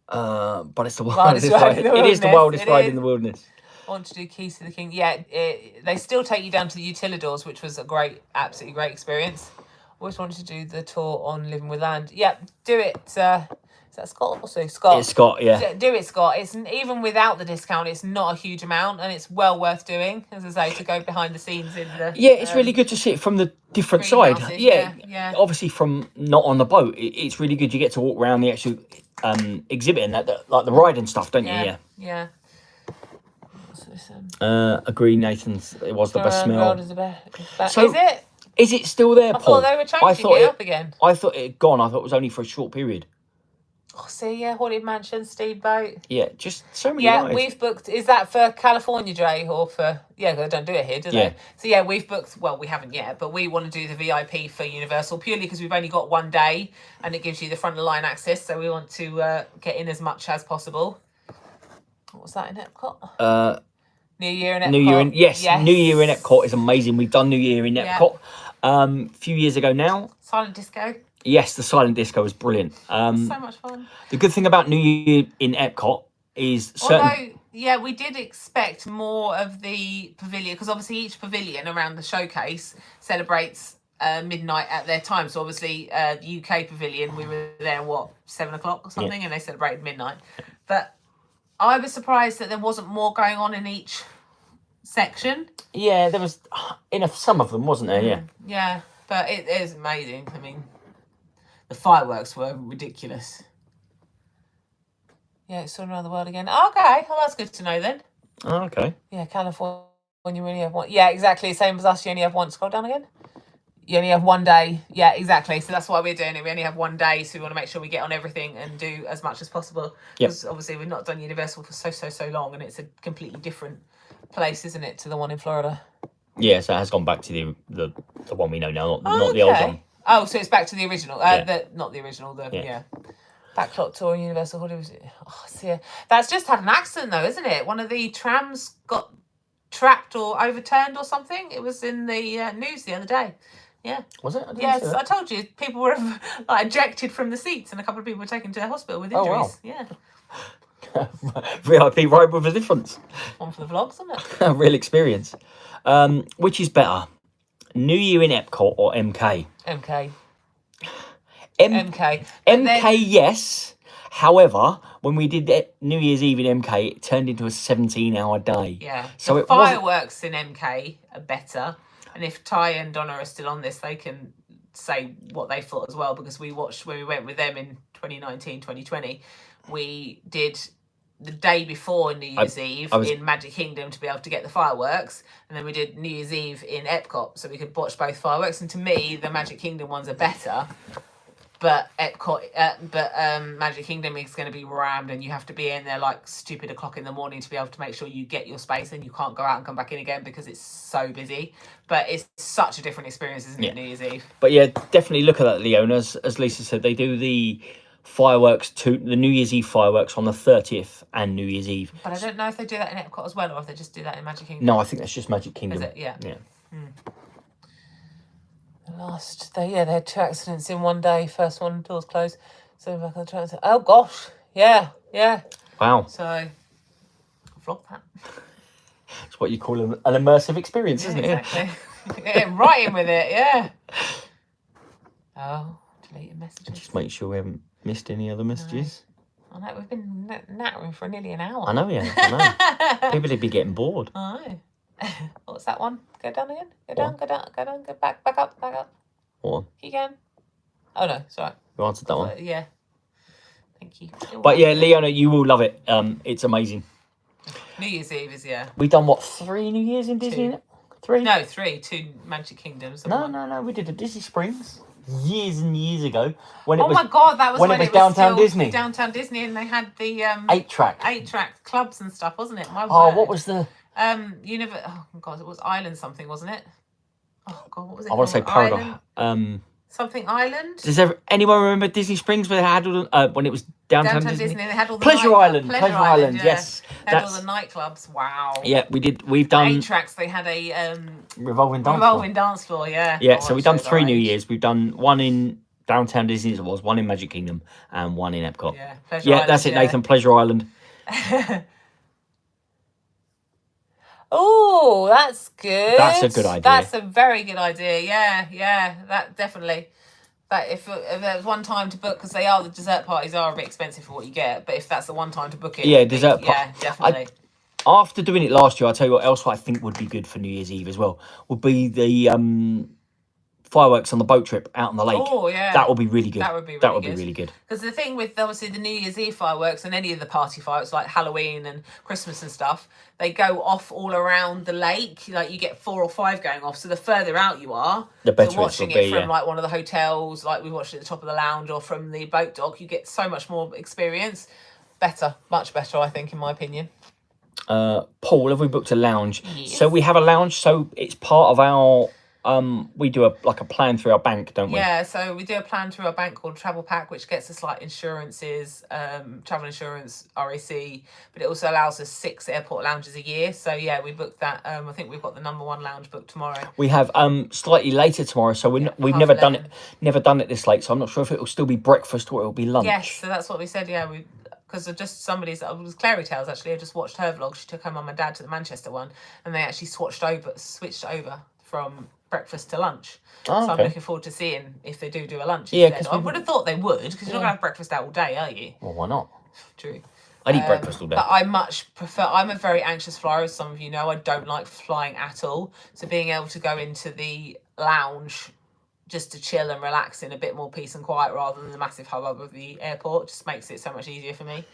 But it's the wildest ride. It is the wildest ride in the wilderness. I want to do Keys to the King. Yeah, they still take you down to the Utilidors, which was a great, absolutely great experience. Always wanted to do the tour on Living with Land. Yeah, do it. Is that Scott also? Scott. It's Scott, yeah. Do it, Scott. It's even without the discount, it's not a huge amount, and it's well worth doing. As I say, to go behind the scenes in the. Yeah, it's really good to see it from the different side. Yeah. Obviously, from not on the boat, it's really good. You get to walk around the actual exhibit and that, like the ride and stuff, don't you? Yeah. Agree, Nathan's. It was the best smell. Is it? Is it still there, Paul? I thought they were changing it up again. I thought it had gone. I thought it was only for a short period. Oh, see, Haunted Mansion, Steamboat. Yeah, just so many rides. We've booked. Is that for California, Dre, or for? Yeah, they don't do it here, do they? So yeah, we've booked. Well, we haven't yet, but we want to do the VIP for Universal purely because we've only got one day, and it gives you the front of the line access. So we want to get in as much as possible. What was that in Epcot? New Year in Epcot. Yes, New Year in Epcot is amazing. We've done New Year in Epcot a few years ago now. Silent Disco. Yes, the silent disco was brilliant. So much fun. The good thing about New Year in Epcot is yeah, we did expect more of the pavilion because obviously each pavilion around the showcase celebrates midnight at their time. So obviously the UK pavilion, we were there 7 o'clock or something, and they celebrated midnight. But I was surprised that there wasn't more going on in each section. Yeah, there was some of them, wasn't there? Yeah. Yeah, but it is amazing. I mean. The fireworks were ridiculous. Yeah, it's all around the world again. Okay, well that's good to know then. Oh, okay. Yeah, California, when you only have one. Yeah, exactly. Same as us. You only have one. Scroll down again. You only have one day. Yeah, exactly. So that's why we're doing it. We only have one day, so we want to make sure we get on everything and do as much as possible. Because obviously we've not done Universal for so long, and it's a completely different place, isn't it, to the one in Florida? Yeah, so it has gone back to the one we know now, not the old one. Oh, so it's back to the original. Not the original, Backlot Tour Universal Hollywood. Oh, see, that's just had an accident though, isn't it? One of the trams got trapped or overturned or something. It was in the news the other day. Yeah. Was it? Yes, I told you. People were ejected from the seats and a couple of people were taken to the hospital with injuries. Oh, wow. Yeah. VIP ride with a difference. One for the vlogs, isn't it? A real experience. Which is better, New Year in Epcot or MK? MK. MK, yes. However, when we did New Year's Eve in MK, it turned into a 17-hour day. Yeah. So the fireworks in MK are better. And if Ty and Donna are still on this, they can say what they thought as well, because we watched when we went with them in 2019, 2020. We did the day before New Year's Eve in Magic Kingdom to be able to get the fireworks, and then we did New Year's Eve in Epcot so we could watch both fireworks. And to me, the Magic Kingdom ones are better. But Magic Kingdom is going to be rammed, and you have to be in there like stupid o'clock in the morning to be able to make sure you get your space, and you can't go out and come back in again because it's so busy. But it's such a different experience, isn't it, New Year's Eve? But yeah, definitely look at that, Leona. As Lisa said, they do the fireworks the New Year's Eve fireworks on the 30th and New Year's Eve. But I don't know if they do that in Epcot as well, or if they just do that in Magic Kingdom. No, I think that's just Magic Kingdom. Is it? Yeah. Yeah. They had 2 accidents in one day. First one, doors closed. So back on the train. Oh gosh, yeah. Wow. So, vlog that. It's what you call an immersive experience, isn't it? Exactly. Get right in with it, yeah. Oh, deleted messages. Just make sure we haven't missed any other messages. I know, we've been nattering for nearly an hour. I know, yeah. I know. People would be getting bored. I know. What's that one? Go down again. Go down. Go back up. What? Keep going. Oh no, sorry. You answered that one. Yeah. Thank you. But yeah, Leona, you will love it. It's amazing. New Year's Eve is, We've done what, 3 New Years in Disney? 2. 3? No, 3. 2 Magic Kingdoms. No. We did a Disney Springs years and years ago. My God, that was when it was Downtown Disney. Downtown Disney, and they had the 8-track clubs and stuff, wasn't it? What was the oh God, it was Island something, wasn't it? Oh God, what was it? I want to say Paragon. Something Island. Does anyone remember Disney Springs where they had all when it was Downtown Disney? They had all the Pleasure Island. Yes. They had all the nightclubs. Wow. Yeah, we did. We've done 8 tracks. They had a revolving dance floor. Yeah. Yeah. So we've done 3 New Years. We've done one in Downtown Disney, as it was, one in Magic Kingdom, and one in Epcot. Yeah. Pleasure Island, that's it, Nathan. Pleasure Island. Oh, that's good. That's a good idea. That's a very good idea. Yeah. That definitely. But if there's one time to book, because the dessert parties are a bit expensive for what you get, but if that's the one time to book it, dessert party. Yeah, definitely. After doing it last year, I'll tell you what else I think would be good for New Year's Eve as well. Would be the fireworks on the boat trip out on the lake. Oh, yeah. That would be really good. That would be really good. Because the thing with, obviously, the New Year's Eve fireworks and any of the party fireworks, like Halloween and Christmas and stuff, they go off all around the lake. Like, you get 4 or 5 going off. So the further out you are, the better so watching it from, like, one of the hotels, like we watched it at the top of the lounge, or from the boat dock, you get so much more experience. Much better, I think, in my opinion. Paul, have we booked a lounge? Yes. So we have a lounge, so it's part of our we do a plan through our bank, don't we? Yeah, so we do a plan through our bank called Travel Pack, which gets us like insurances, travel insurance, RAC, but it also allows us 6 airport lounges a year. So yeah, we booked that. I think we've got the number 1 lounge booked tomorrow. We have slightly later tomorrow, so we've never done it this late. So I'm not sure if it will still be breakfast or it will be lunch. Yes, so that's what we said. Yeah, because of just it was Clary Tales actually. I just watched her vlog. She took her mum and dad to the Manchester one, and they actually switched over from breakfast to lunch. Oh, okay. So I'm looking forward to seeing if they do a lunch. Yeah, because I would have thought they would, because you're not going to have breakfast out all day, are you? Well, why not? True. I'd eat breakfast all day. But I much prefer, I'm a very anxious flyer, as some of you know. I don't like flying at all. So being able to go into the lounge just to chill and relax in a bit more peace and quiet rather than the massive hubbub of the airport just makes it so much easier for me.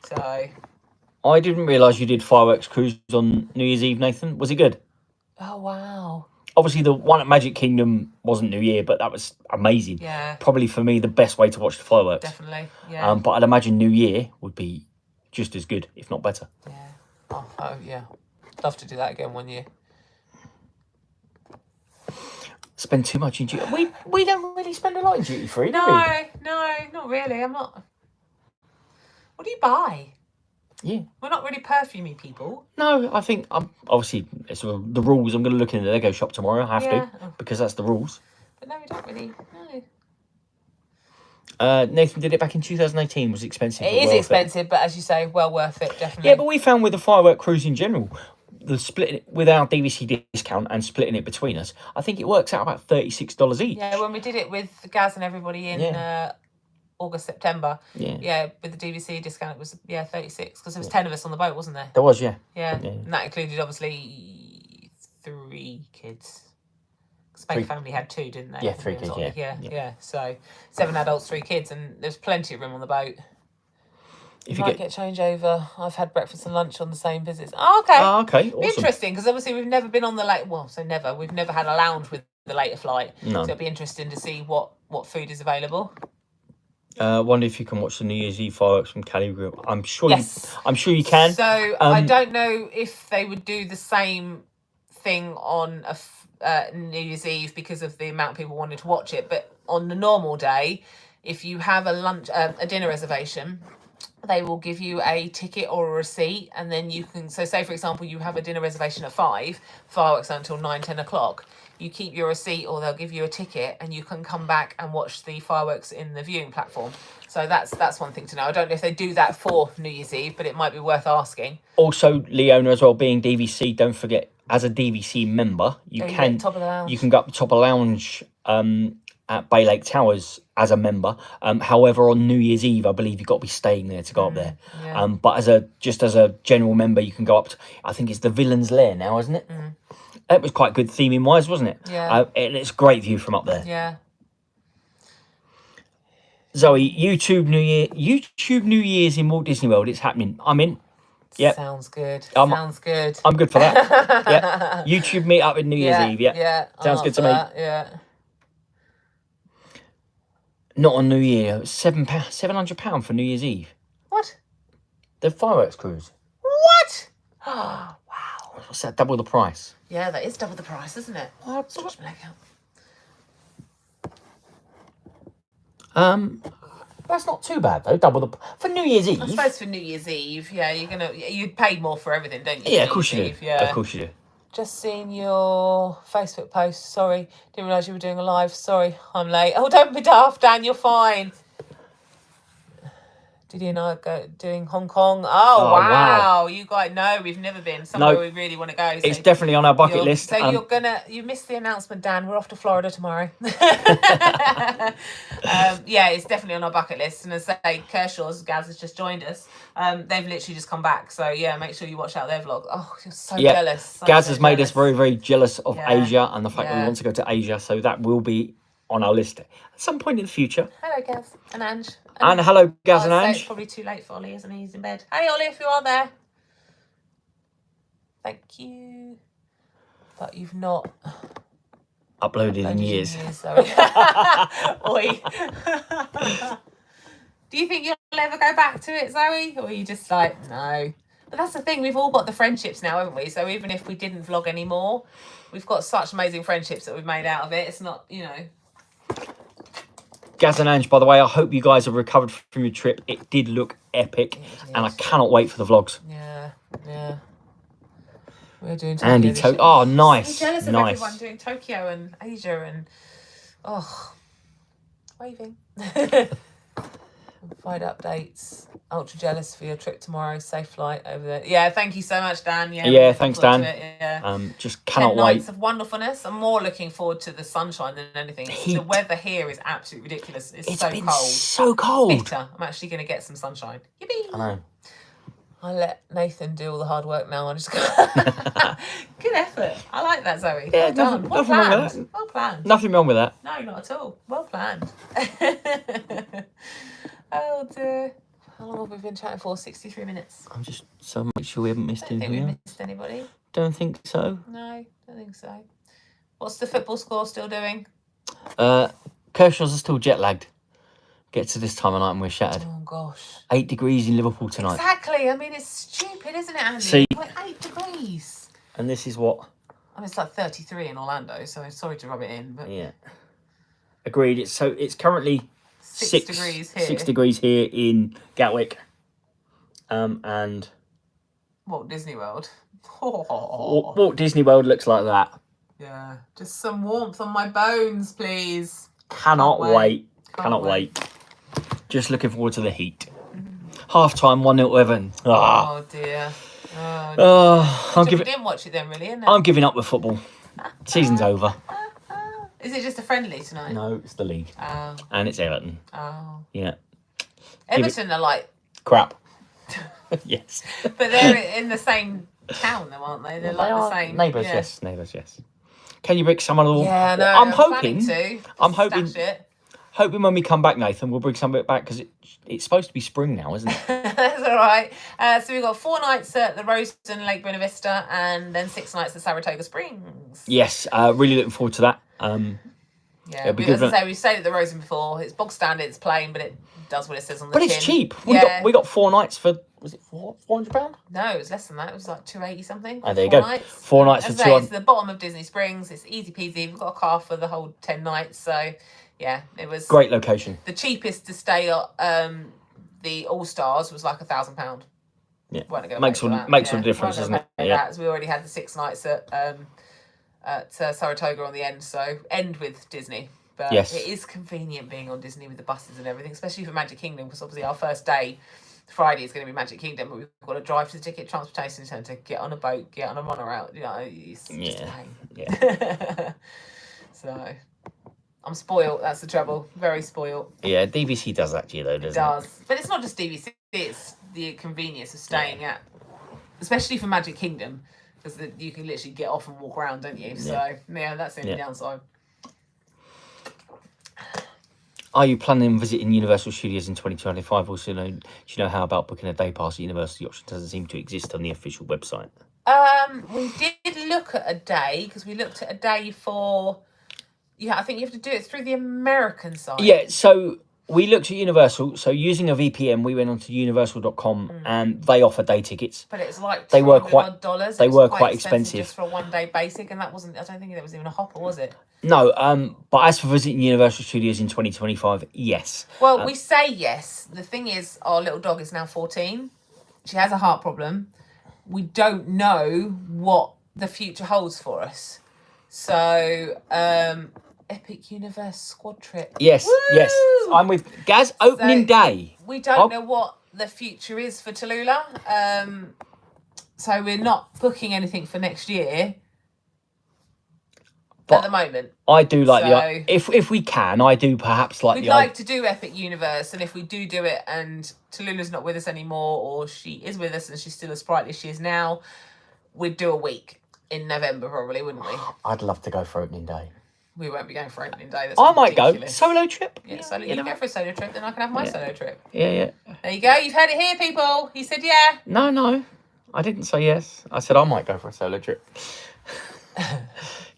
So I didn't realise you did fireworks cruise on New Year's Eve, Nathan. Was it good? Oh, wow. Obviously, the one at Magic Kingdom wasn't New Year, but that was amazing. Yeah. Probably for me, the best way to watch the fireworks. Definitely, yeah. But I'd imagine New Year would be just as good, if not better. Yeah. Oh yeah. Love to do that again one year. Spend too much in duty. We don't really spend a lot in duty free, do we? No, not really. I'm not. What do you buy? Yeah. We're not really perfumey people. No, I think obviously it's the rules. I'm going to look in the Lego shop tomorrow. I have to because that's the rules. But no, we don't really. Nathan did it back in 2018. Was expensive. It is expensive, but as you say, well worth it, definitely. Yeah, but we found with the firework cruise in general, the splitting it with our DVC discount and splitting it between us, I think it works out about $36 each. Yeah, when we did it with Gaz and everybody in August, September. Yeah, with the DVC discount, it was 36 because there was 10 of us on the boat, wasn't there? There was, yeah. And that included obviously 3 kids. Spank family had 2, didn't they? Yeah, 3 kids. Yeah. So 7 adults, 3 kids, and there's plenty of room on the boat. If you might get changeover. I've had breakfast and lunch on the same visits. Oh, okay. Okay. Awesome. Interesting, because obviously we've never been on the late. Well, we've never had a lounge with the later flight. No. So it'll be interesting to see what food is available. Wonder if you can watch the New Year's Eve fireworks from Cali Grill. I'm sure. Yes. I'm sure you can. So I don't know if they would do the same thing on a New Year's Eve because of the amount of people wanting to watch it. But on the normal day, if you have a dinner reservation, they will give you a ticket or a receipt, and then you can. So, say for example, you have a dinner reservation at 5, fireworks until 9, 10 o'clock. You keep your receipt, or they'll give you a ticket, and you can come back and watch the fireworks in the viewing platform. So that's one thing to know. I don't know if they do that for New Year's Eve, but it might be worth asking. Also, Leona as well, being DVC. Don't forget, as a DVC member, you can top of the lounge. You can go up the top of the lounge at Bay Lake Towers as a member. However, on New Year's Eve, I believe you've got to be staying there to go up there. Yeah. But as a general member, you can go up to, I think it's the Villain's Lair now, isn't it? It was quite good theming wise, wasn't it? Yeah. And it's a great view from up there. Yeah. Zoe, YouTube New Year's in Walt Disney World. It's happening. I'm in. Yep. Sounds good. Sounds good. I'm good for that. Yeah. YouTube meet up in New Year's Eve. Yeah. Yeah. Sounds good to me. Yeah. Not on New Year. £700 for New Year's Eve. What? The fireworks cruise. What? Oh, wow. What's that? Double the price. Yeah, that is double the price, isn't it? So much black out. That's not too bad though. For New Year's Eve. I suppose for New Year's Eve, yeah, you'd pay more for everything, don't you? Yeah, of course you do. Yeah. Of course you do. Just seen your Facebook post. Sorry, didn't realise you were doing a live. Sorry, I'm late. Oh, don't be daft, Dan. You're fine. Did you and I go doing Hong Kong? Oh, wow. You guys know we've never been. Somewhere we really want to go. So it's definitely on our bucket list. So you missed the announcement, Dan. We're off to Florida tomorrow. Yeah, it's definitely on our bucket list. And as I say, Kershaw's, Gaz has just joined us. They've literally just come back. So yeah, make sure you watch out their vlog. Oh, you're so jealous. Gaz has made us very, very jealous of Asia and the fact that we want to go to Asia. So that will be on our list at some point in the future. Hello, Gaz and Ange. And hello, Gaz and Ange. It's probably too late for Ollie, isn't he? He's in bed. Hey, Ollie, if you are there. Thank you. But you've not uploaded in years. Sorry. Oi. Do you think you'll ever go back to it, Zoe? Or are you just like, no? But that's the thing. We've all got the friendships now, haven't we? So even if we didn't vlog anymore, we've got such amazing friendships that we've made out of it. It's not, Gaz and Ange, by the way, I hope you guys have recovered from your trip. It did look epic, and I cannot wait for the vlogs. Yeah. We're doing Tokyo. Andy, oh, nice. I'm jealous of everyone doing Tokyo and Asia and, waving. Find updates. Ultra jealous for your trip tomorrow. Safe flight over there. Yeah, thank you so much, Dan. Yeah, thanks, Dan. Yeah. Just cannot 10 wait. nights of wonderfulness. I'm more looking forward to the sunshine than anything. The weather here is absolutely ridiculous. It's so been cold. So cold. Bitter. I'm actually going to get some sunshine. Yippee! I know. I'll let Nathan do all the hard work now. Good effort. I like that, Zoe. Yeah, well done. Nothing wrong with that. Well planned. Nothing wrong with that. No, not at all. Well planned. Oh dear. How long have we been chatting for? 63 minutes. I'm just so make sure we haven't missed anything. Think we missed anybody? Don't think so. No, don't think so. What's the football score still doing? Kershaw's are still jet lagged. Get to this time of night and we're shattered. Oh gosh. 8 degrees in Liverpool tonight. Exactly. I mean, it's stupid, isn't it, Andy? See, like 8 degrees. And this is what? I mean, it's like 33 in Orlando, so I'm sorry to rub it in, but yeah. Agreed. It's currently 6 degrees here. 6 degrees here in Gatwick. And Walt Disney World. Walt Disney World looks like that. Yeah. Just some warmth on my bones, please. Cannot wait. Cannot wait. Just looking forward to the heat. Half time, 1-0 Everton. Oh dear. Oh, you didn't watch it then, really, isn't it? I'm giving up with football. Season's over. Is it just a friendly tonight? No, it's the league. Oh. And it's Everton. Oh. Yeah. Everton are like... crap. Yes. But they're in the same town, though, aren't they? They're like the same... Neighbours, yes. Neighbours, yes. Can you bring some of the... Yeah, no, I'm hoping... I'm hoping... Hoping when we come back, Nathan, we'll bring some of it back because it's supposed to be spring now, isn't it? That's all right. So we've got 4 nights at the Rosedon Lake Buena Vista and then 6 nights at Saratoga Springs. Yes, really looking forward to that. Yeah, as I say, we've stayed at the Rosedon before. It's bog standard, it's plain, but it does what it says on the tin. But it's cheap. We got 4 nights for, was it £400? No, it was less than that. It was like 280 something. Oh, there you go. Nights. 4 nights for 200. It's the bottom of Disney Springs. It's easy peasy. We've got a car for the whole 10 nights, so... Yeah, it was... Great location. The cheapest to stay at the All-Stars was like £1,000. Yeah, makes all the difference, doesn't it? Yeah. As we already had the 6 nights at Saratoga on the end, so end with Disney. But yes. It is convenient being on Disney with the buses and everything, especially for Magic Kingdom, because obviously our first day, Friday, is going to be Magic Kingdom, but we've got to drive to the ticket transportation centre, get on a boat, get on a monorail. You know, it's just a pain. Yeah. So... I'm spoiled. That's the trouble. Very spoiled. Yeah, DVC does that to you, though, doesn't it? Does. But it's not just DVC. It's the convenience of staying at, especially for Magic Kingdom, because you can literally get off and walk around, don't you? So, yeah, that's the only downside. Are you planning on visiting Universal Studios in 2025? Also, do you know how about booking a day pass at Universal? The option doesn't seem to exist on the official website. We did look at a day, because we looked at a day for... Yeah, I think you have to do it through the American side. Yeah, so we looked at Universal. So using a VPN, we went onto universal.com and they offer day tickets. But it's like they were quite expensive just for a 1-day basic, and that wasn't. I don't think there was even a hopper, was it? No, but as for visiting Universal Studios in 2025, yes. Well, we say yes. The thing is, our little dog is now 14. She has a heart problem. We don't know what the future holds for us. So, Epic Universe squad trip. Yes, Woo! Yes. I'm with Gaz. Opening day. We don't know what the future is for Tallulah. So we're not booking anything for next year at the moment. I do like if we can, I do perhaps like we'd like to do Epic Universe, and if we do it and Tallulah's not with us anymore, or she is with us and she's still as sprightly as she is now, we'd do a week in November probably, wouldn't we? I'd love to go for opening day. We won't be going for opening day. I might go. Solo trip? Yeah, solo. You go for a solo trip, then I can have my solo trip. Yeah. There you go. You've heard it here, people. He said yeah. No. I didn't say yes. I said I might go for a solo trip.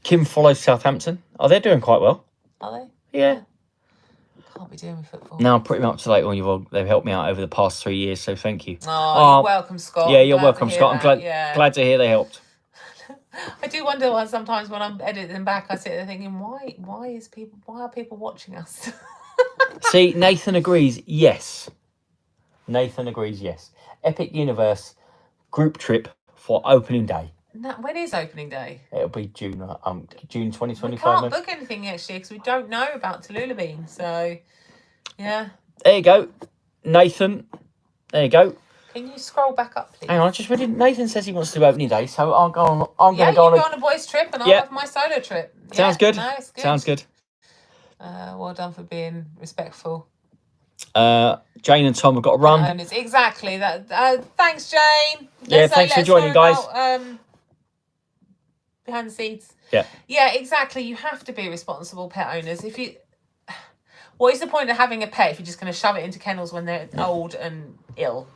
Kim follows Southampton. Oh, they're doing quite well. Are they? Yeah. Can't be doing with football. No, I'm pretty much up to date on your vlog. They've helped me out over the past 3 years, so thank you. Oh, you're welcome, Scott. Yeah, you're welcome, Scott. I'm glad to hear they helped. I do wonder why sometimes when I'm editing them back, I sit there thinking, why are people watching us? See, Nathan agrees, yes. Epic Universe group trip for opening day. No, when is opening day? It'll be June 2025. We can't book anything next year because we don't know about Tallulah Bean. So, yeah. There you go, Nathan. There you go. Can you scroll back up, please? Hang on, I just read it. Nathan says he wants to do opening day, so I'll go on. I'm going to go on a boys' trip, and I'll have my solo trip. Sounds good. No, it's good. Sounds good. Well done for being respectful. Jane and Tom have got to run. And it's exactly that. Thanks, Jane. Thanks for joining, guys. Behind the scenes. Yeah, exactly. You have to be responsible pet owners. What is the point of having a pet if you're just going to shove it into kennels when they're old and ill?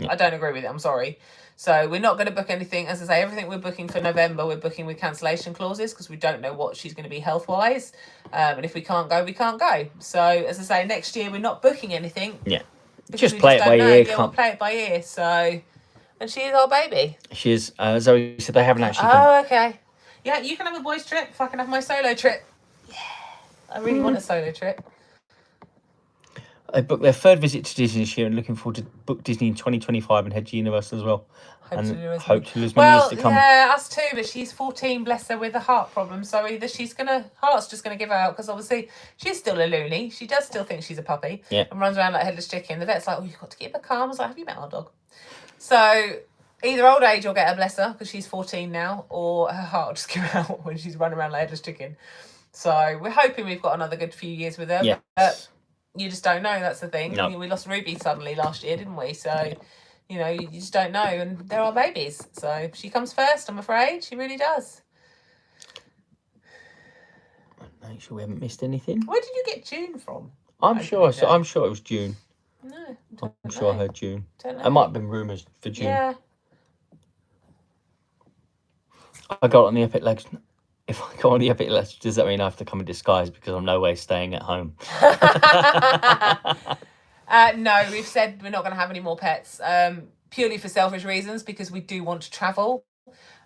I don't agree with it. I'm sorry. So we're not going to book anything. As I say, everything we're booking for November, we're booking with cancellation clauses because we don't know what she's going to be health-wise. And if we can't go, we can't go. So, as I say, next year we're not booking anything. Yeah. Just play it by ear. Yeah, we'll play it by ear. So, and she is our baby. She is. Zoe said they haven't actually okay. Yeah, you can have a boys' trip if I can have my solo trip. Yeah. I really want a solo trip. They booked their 3rd visit to Disney this year and looking forward to book Disney in 2025 and head to Universal as well. Hope to lose many years to come. Yeah, us too, but she's 14, bless her, with a heart problem. So either heart's just going to give out, because obviously she's still a loony. She does still think she's a puppy and runs around like a headless chicken. The vet's like, oh, you've got to keep her calm. I was like, have you met our dog? So either old age will get her, bless her, because she's 14 now, or her heart will just give out when she's running around like a headless chicken. So we're hoping we've got another good few years with her. Yeah. But you just don't know, that's the thing. No. We lost Ruby suddenly last year, didn't we? So... You know, you just don't know, and there are babies. So she comes first, I'm afraid. She really does. Make sure we haven't missed anything. Where did you get June from? I'm sure it was June. No, I'm sure I heard June. Don't know. It might have been rumours for June. Yeah. I got on the Epic Legs. If I go on the Epic Legs, does that mean I have to come in disguise because I'm no way staying at home? No, we've said we're not going to have any more pets, purely for selfish reasons, because we do want to travel.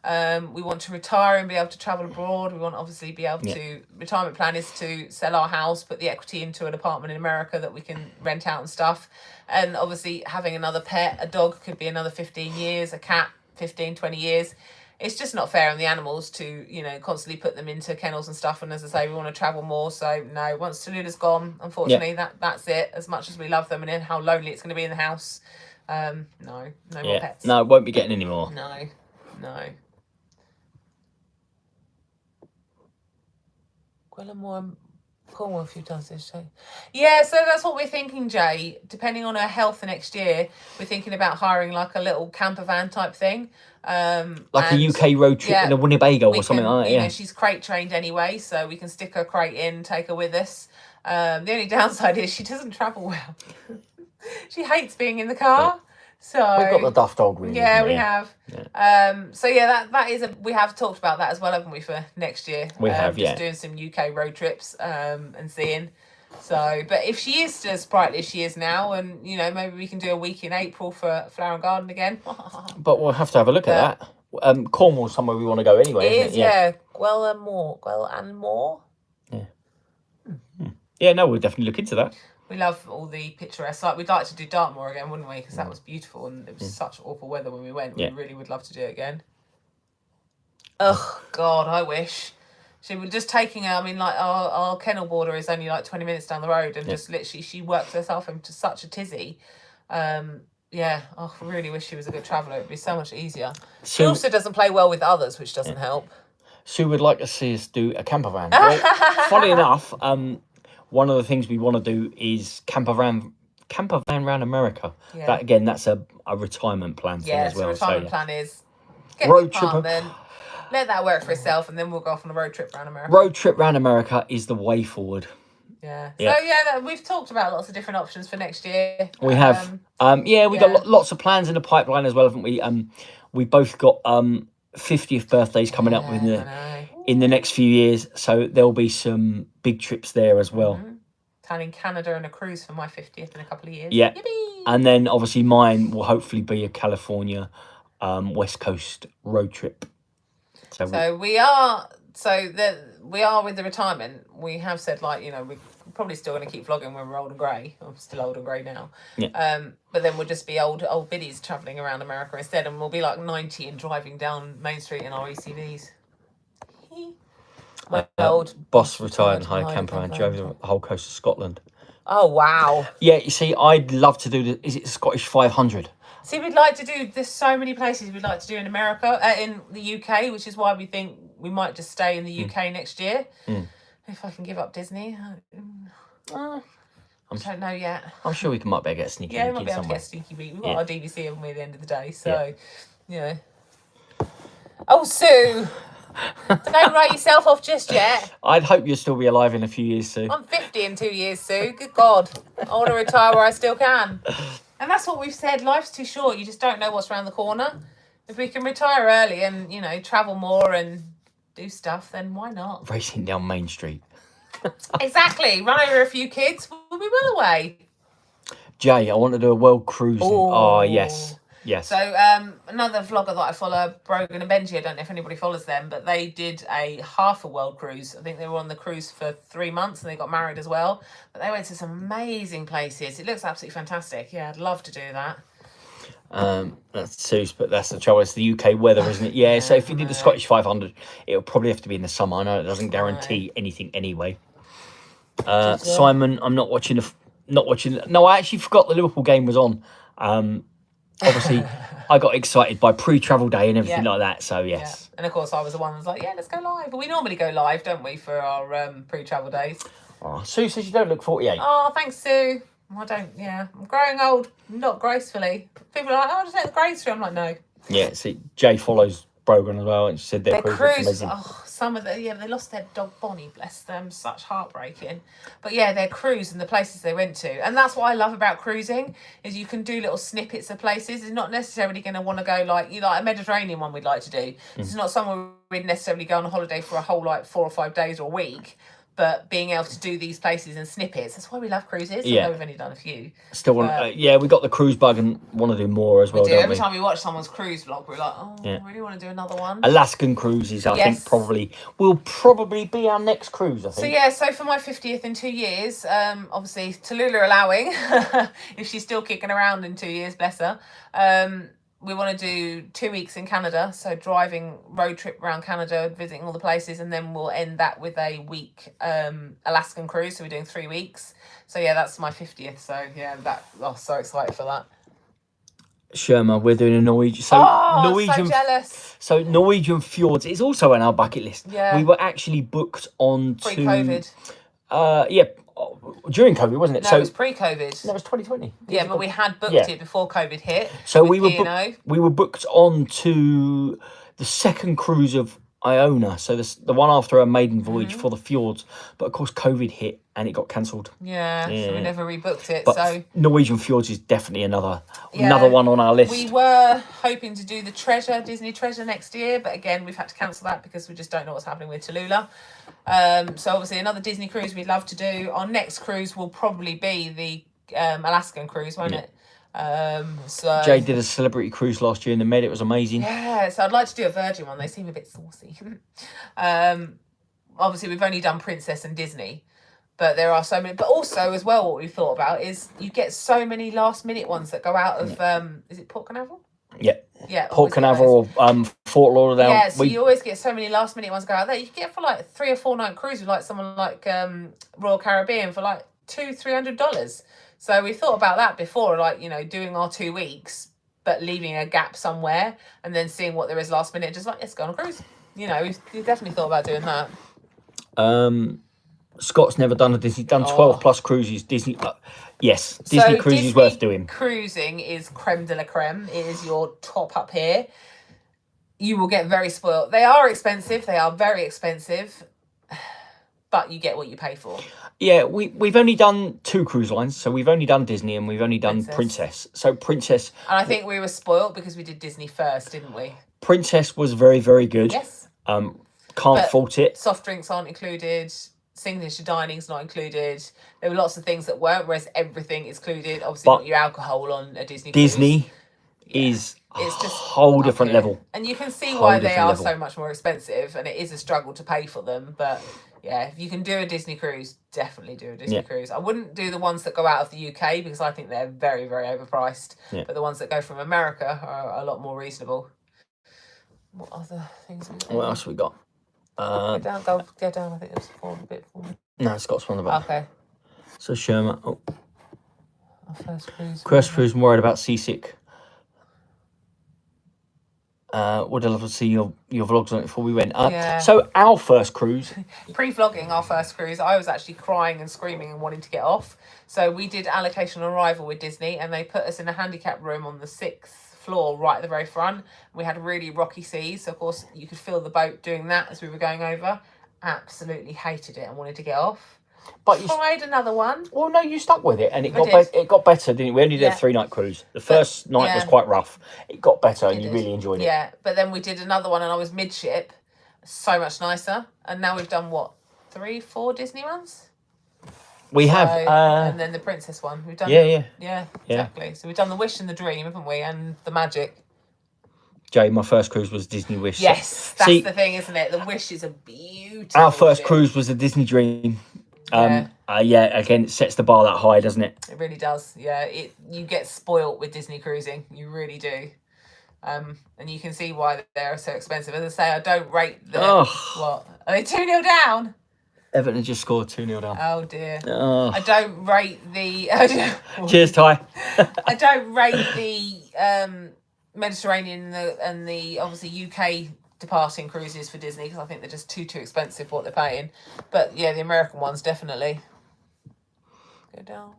We want to retire and be able to travel abroad. We want to obviously be able to... Retirement plan is to sell our house, put the equity into an apartment in America that we can rent out and stuff. And obviously having another pet, a dog could be another 15 years, a cat 15, 20 years. It's just not fair on the animals to, you know, constantly put them into kennels and stuff. And as I say, we want to travel more. So no, once Tallulah's gone, unfortunately, that's it. As much as we love them and how lonely it's going to be in the house, no more pets. No, won't be getting any more. No. Gwillimore Cornwall a few times this day. Yeah, so that's what we're thinking, Jay. Depending on her health next year, we're thinking about hiring like a little camper van type thing. Like a UK road trip in a Winnebago or something like that. You know, she's crate trained anyway, so we can stick her crate in, take her with us. The only downside is she doesn't travel well. She hates being in the car. So we've got the Duff Dog, really. Yeah, we have. Yeah. So yeah, that is we have talked about that as well, haven't we, for next year? We have, just doing some UK road trips and seeing. So, but if she is as sprightly as she is now, and you know, maybe we can do a week in April for Flower and Garden again. But we'll have to have a look at that. Cornwall's somewhere we want to go anyway. It isn't is, yeah. Gwell and More. Yeah. Yeah, no, we'll definitely look into that. We love all the picturesque. Like, we'd like to do Dartmoor again, wouldn't we? Because that was beautiful and it was such awful weather when we went. We really would love to do it again. Oh, God, I wish. She was just taking her, I mean, like, our kennel border is only like 20 minutes down the road, and just literally she works herself into such a tizzy. I really wish she was a good traveller. It'd be so much easier. She also doesn't play well with others, which doesn't help. Sue would like to see us do a camper van. Well, funny enough, one of the things we want to do is camper van around America. Yeah. That again, that's a retirement plan thing as well. Yeah, so retirement plan is get road trip. Let that work for itself, and then we'll go off on a road trip around America. Road trip around America is the way forward. Yeah. So we've talked about lots of different options for next year. We have. We got lots of plans in the pipeline as well, haven't we? We both got 50th birthdays coming up in the next few years, so there'll be some big trips there as well. Down in Canada and a cruise for my 50th in a couple of years. Yeah. Yippee! And then obviously mine will hopefully be a California West Coast road trip. So we are with the retirement. We have said, like, you know, we're probably still going to keep vlogging when we're old and grey. I'm still old and grey now. Yeah. But then we'll just be old biddies travelling around America instead, and we'll be like 90 and driving down Main Street in our ECVs. My old boss retired and hired a camper van, drove the whole coast of Scotland. Oh, wow. Yeah, you see, I'd love to do is it Scottish 500? See, we'd like to do, there's so many places we'd like to do in America, in the UK, which is why we think we might just stay in the UK next year. If I can give up Disney. I don't know yet. I'm sure we might be able to get a sneaky beak. Yeah, we might be able to get a sneaky beak. We've got our DVC, haven't we, at the end of the day, so, Oh, Sue! Don't write yourself off just yet. I'd hope you'll still be alive in a few years, Sue. I'm 50 in 2 years, Sue. Good God. I want to retire where I still can. And that's what we've said. Life's too short. You just don't know what's around the corner. If we can retire early and, you know, travel more and do stuff, then why not? Racing down Main Street. Exactly. Run over a few kids. We'll be well away. Jay, I want to do a world cruising. Oh, yes. Yes. So another vlogger that I follow, Brogan and Benji, I don't know if anybody follows them, but they did a half a world cruise. I think they were on the cruise for 3 months and they got married as well. But they went to some amazing places. It looks absolutely fantastic. Yeah, I'd love to do that. That's Seuss, but that's the trouble. It's the UK weather, isn't it? Yeah. So if you did the Scottish 500, it would probably have to be in the summer. I know it doesn't guarantee anything anyway. Simon, I'm not watching. No, I actually forgot the Liverpool game was on. Obviously, I got excited by pre-travel day and everything like that. So yes. Yeah. And of course, I was the one that was like, yeah, let's go live. But we normally go live, don't we, for our pre-travel days? Oh, Sue says you don't look 48. Oh, thanks, Sue. I don't. Yeah, I'm growing old, not gracefully. People are like, oh, just let the grace through. I'm like, no. Yeah. See, Jay follows Brogan as well, and she said their cruise. Some of the they lost their dog Bonnie, bless them, such heartbreaking. But yeah, their cruise and the places they went to, and that's what I love about cruising is you can do little snippets of places. It's not necessarily going to want to go like a Mediterranean one we'd like to do. It's not somewhere we'd necessarily go on a holiday for a whole 4 or 5 days or a week. But being able to do these places in snippets, that's why we love cruises. Yeah. Although we've only done a few. Still want, we got the cruise bug and want to do more as well. Every time we watch someone's cruise vlog, we're like, I really want to do another one. Alaskan cruises, I think will probably be our next cruise, I think. So for my 50th in 2 years, obviously Tallulah allowing, if she's still kicking around in 2 years, bless her. We want to do 2 weeks in Canada, so driving road trip around Canada, visiting all the places, and then we'll end that with a week Alaskan cruise. So we're doing 3 weeks. So yeah, that's my 50th. So yeah, so excited for that. Sherma, we're doing a Norwegian. So jealous. So Norwegian fjords is also on our bucket list. Yeah. We were actually booked on pre-COVID. During COVID, wasn't it? No, it was pre-COVID. No, it was 2020. Yeah, but we had booked it before COVID hit. So we were booked on to the second cruise of Iona, so the one after a maiden voyage for the fjords. But of course, COVID hit and it got cancelled. Yeah, so we never rebooked it. But so Norwegian fjords is definitely another one on our list. We were hoping to do the Disney Treasure next year, but again, we've had to cancel that because we just don't know what's happening with Tallulah. So obviously another Disney cruise we'd love to do. Our next cruise will probably be the Alaskan cruise, won't it? So Jay did a celebrity cruise last year in the Med. It was amazing. Yeah, so I'd like to do a Virgin one. They seem a bit saucy. Obviously we've only done Princess and Disney, but there are so many. But also as well, what we thought about is you get so many last minute ones that go out of is it Port Canaveral? Yeah, Port Canaveral or Fort Lauderdale. Yeah, so you always get so many last minute ones go out there. You can get for 3 or 4 night cruise with someone like Royal Caribbean for $200-$300. So we thought about that before, doing our 2 weeks, but leaving a gap somewhere and then seeing what there is last minute. Just let's go on a cruise. We've definitely thought about doing that. Scott's never done a Disney. Done 12 plus cruises. Disney. Yes, Disney cruise is worth doing. Cruising is creme de la creme. It is your top up here. You will get very spoiled. They are expensive. They are very expensive, but you get what you pay for. Yeah, we've only done 2 cruise lines, so we've only done Disney and we've only done Princess. So Princess. And I think we were spoiled because we did Disney first, didn't we? Princess was very, very good. Yes. Can't fault it. Soft drinks aren't included. Signature dining's not included. There were lots of things that weren't, whereas everything is included. Obviously, not your alcohol on a Disney cruise. Disney is it's just a whole different level. And you can see why they are so much more expensive, and it is a struggle to pay for them. But yeah, if you can do a Disney cruise, definitely do a Disney cruise. I wouldn't do the ones that go out of the UK because I think they're very, very overpriced. Yeah. But the ones that go from America are a lot more reasonable. What other things? What else have we got? Go down. I think it's a bit for me. No, Scott's one about. Okay. So Sherma. Our first cruise. First cruise. I'm worried about seasick. Would I love to see your vlogs on it before we went? So our first cruise. Pre-vlogging our first cruise, I was actually crying and screaming and wanting to get off. So we did allocation arrival with Disney, and they put us in a handicap room on the 6th floor right at the very front. We had really rocky seas, so of course you could feel the boat doing that as we were going over. Absolutely hated it and wanted to get off. But you tried another one. Well, no, you stuck with it, and it got better, didn't it? We only did a 3-night cruise. The first night was quite rough. It got better, and you really enjoyed it. Yeah, but then we did another one, and I was midship. So much nicer. And now we've done 3, 4 Disney ones. We have. And then the Princess one. We've done. Yeah, exactly. Yeah. So we've done the Wish and the Dream, haven't we? And the Magic. Jay, my first cruise was Disney Wish. Yes, that's the thing, isn't it? The Wish is a beautiful Our first ship. cruise was the Disney Dream. Again, it sets the bar that high, doesn't it? It really does. Yeah, you get spoilt with Disney cruising. You really do. And you can see why they're so expensive. As I say, I don't rate the... What? Are they 2-0 down? Everton just scored 2-0 down. Oh, dear. I don't rate the... Cheers, Ty. I don't rate the Mediterranean and the obviously UK departing cruises for Disney because I think they're just too expensive for what they're paying. But, yeah, the American ones, definitely. Go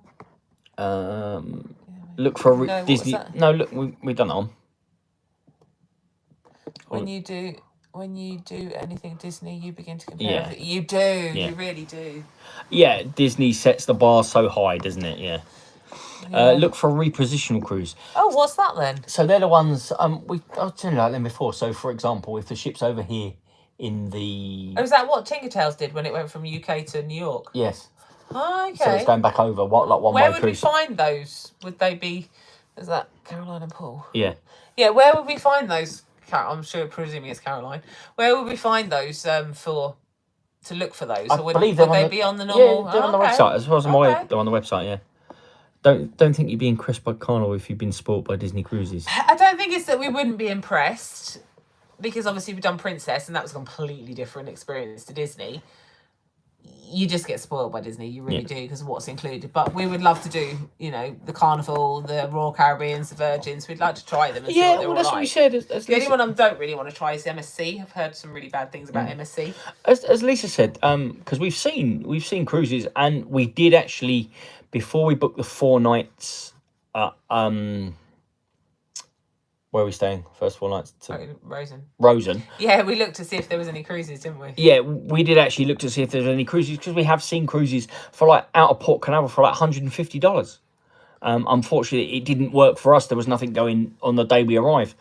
down. Look for Disney... No, look, we've done it on. When you do anything Disney, you begin to compare. Yeah. You do. Yeah. You really do. Yeah, Disney sets the bar so high, doesn't it? Yeah. Look for a repositional cruise. Oh, what's that then? So they're the ones I've told you about them before. So, for example, if the ship's over here in the... Oh, is that what Tinkertails did when it went from UK to New York? Yes. Oh, okay. So it's going back over, like one way cruise. Where would we find those? Would they be... Is that Caroline and Paul? Yeah. Yeah, where would we find those? I'm sure, presuming it's Caroline. Where would we find those to look for those? I believe would they be on the normal? Yeah, they're on the website. As far as I'm aware, they're on the website, yeah. Don't think you'd be impressed by Carnival if you've been spoilt by Disney cruises. I don't think it's that we wouldn't be impressed, because obviously we've done Princess, and that was a completely different experience to Disney. You just get spoiled by Disney, you really do, because of what's included. But we would love to do, the Carnival, the Royal Caribbeans, the Virgins. We'd like to try them and see what they're all that's like. What we said. The only one I don't really want to try is MSC. I've heard some really bad things about MSC. As Lisa said, because we've seen cruises, and we did actually, before we booked the 4 nights, where are we staying? First 4 nights? Rosen. Yeah, we looked to see if there was any cruises, didn't we? Yeah, we did actually look to see if there was any cruises, because we have seen cruises for out of Port Canaveral for $150. Unfortunately, it didn't work for us. There was nothing going on the day we arrived.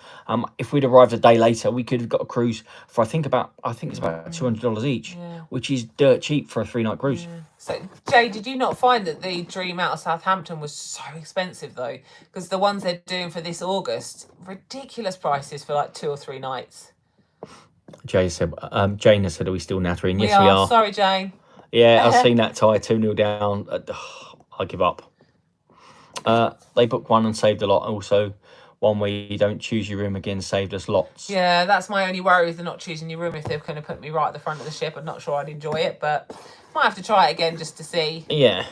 If we'd arrived a day later, we could have got a cruise for I think it's about $200 each, which is dirt cheap for a 3-night cruise. Yeah. So, Jay, did you not find that the Dream out of Southampton was so expensive though? Because the ones they're doing for this August, ridiculous prices for 2 or 3 nights. Jane said, "Are we still nattering?" Yes, we are. Sorry, Jane. Yeah, I've seen that tie 2-0 down. I give up. They booked one and saved a lot. Also, one where you don't choose your room again saved us lots. Yeah, that's my only worry with not choosing your room. If they're going to put me right at the front of the ship, I'm not sure I'd enjoy it, but might have to try it again just to see. Yeah.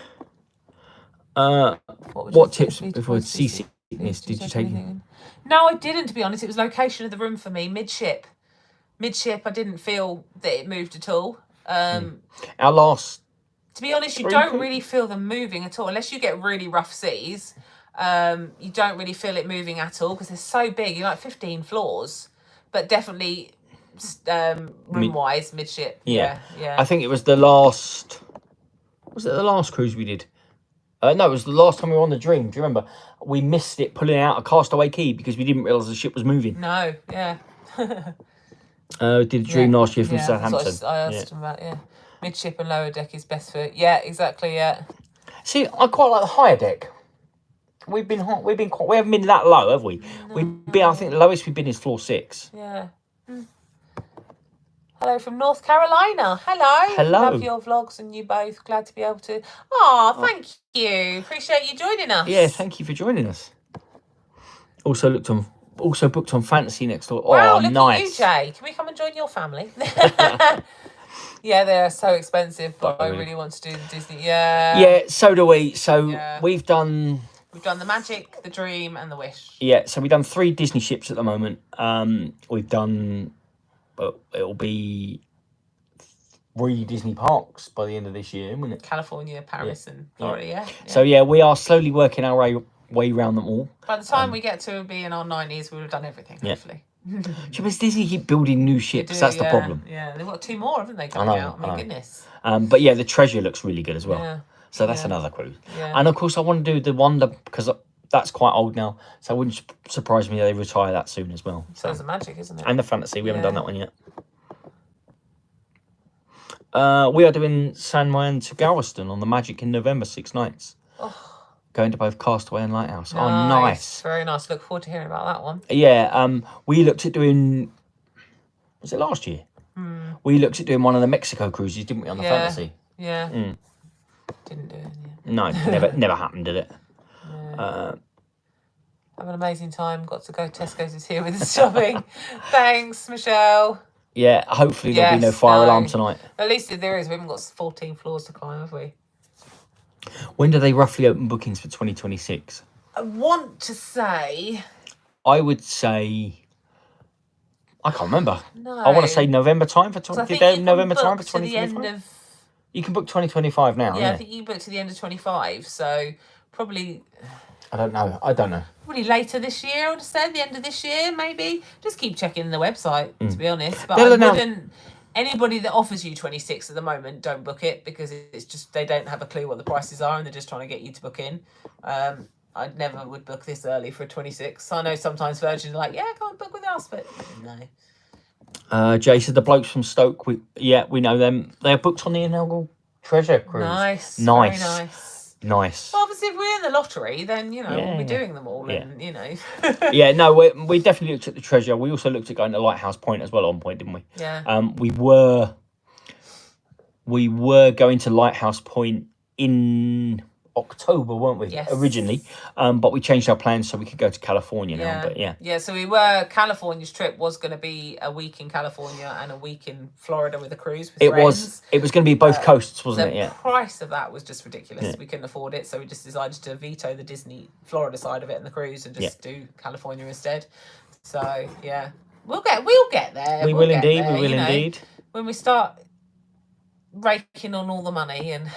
What tips before seasickness did you take? No, I didn't, to be honest. It was location of the room for me, midship. Midship, I didn't feel that it moved at all. Our last... To be honest, you don't really feel them moving at all. Unless you get really rough seas, you don't really feel it moving at all because they're so big. You're 15 floors. But definitely, room-wise, midship. Yeah. I think it was the last... Was it the last cruise we did? No, it was the last time we were on the Dream. Do you remember? We missed it pulling out of Castaway Key because we didn't realise the ship was moving. No, yeah. Did a Dream last year from Southampton. I asked him about, midship and lower deck is best for... Yeah, exactly, yeah. See, I quite like the higher deck. We haven't been that low, have we? No. I think the lowest we've been is floor 6. Yeah. Hello from North Carolina. Hello. Love your vlogs and you both. Glad to be able to... Thank you. Appreciate you joining us. Yeah, thank you for joining us. Also booked on Fantasy next door. Wow, look at you, Jay. Can we come and join your family? Yeah, they're so expensive, but I really want to do the Disney. Yeah. Yeah, so do we. So we've done the Magic, the Dream, and the Wish. Yeah, so we've done 3 Disney ships at the moment. We've done... it'll be 3 Disney parks by the end of this year, won't it? California, Paris, and Florida, yeah. So, we are slowly working our way around them all. By the time we get to be in our 90s, we'll have done everything, hopefully. Because Disney keep building new ships. That's the problem. Yeah, they've got 2 more, haven't they, coming out? My goodness. But the Treasure looks really good as well. Yeah. So that's another cruise. Yeah. And of course, I want to do the Wonder because that's quite old now. So it wouldn't surprise me they retire that soon as well. So it's the Magic, isn't it? And the Fantasy. We haven't done that one yet. We are doing San Juan to Galveston on the Magic in November, 6 nights. Oh, going to both Castaway and Lighthouse. Nice. Oh, nice. Very nice. Look forward to hearing about that one. Yeah, we looked at doing... Was it last year? We looked at doing one of the Mexico cruises, didn't we, on the Fantasy? Yeah. Didn't do it. Yeah. No, never happened, did it? Have an amazing time. Got to go. Tesco's is here with the shopping. Thanks, Michelle. Yeah, hopefully there'll be no fire alarm tonight. At least if there is, we haven't got 14 floors to climb, have we? When do they roughly open bookings for 2026? I want to say... I would say... I can't remember. No. I want to say November time for 2025. November time for 2025. You can book 2025 now. Yeah, I think you book to the end of 25. So probably. I don't know. Probably later this year. I would say the end of this year, maybe. Just keep checking the website. To be honest, but I wouldn't. Anybody that offers you 26 at the moment, don't book it because it's just they don't have a clue what the prices are and they're just trying to get you to book in. I never would book this early for a 26. I know sometimes Virgin are like, yeah, come and book with us, but no. Jay said the blokes from Stoke, we know them. They're booked on the inaugural Treasure Cruise. Nice. Very nice. Well, obviously, if we're in the lottery, then, we'll be doing them all and, Yeah, no, we definitely looked at the Treasure. We also looked at going to Lighthouse Point as well on point, didn't we? Yeah. We were going to Lighthouse Point in October, weren't we? Yes. Originally, but we changed our plans so we could go to California now. But yeah. So we were California's trip was going to be a week in California and a week in Florida with a cruise. With friends. It was going to be both coasts, wasn't it? Yeah. The price of that was just ridiculous. Yeah. We couldn't afford it, so we just decided to veto the Disney Florida side of it and the cruise and just do California instead. So yeah, we'll get there. We will indeed. When we start raking on all the money and.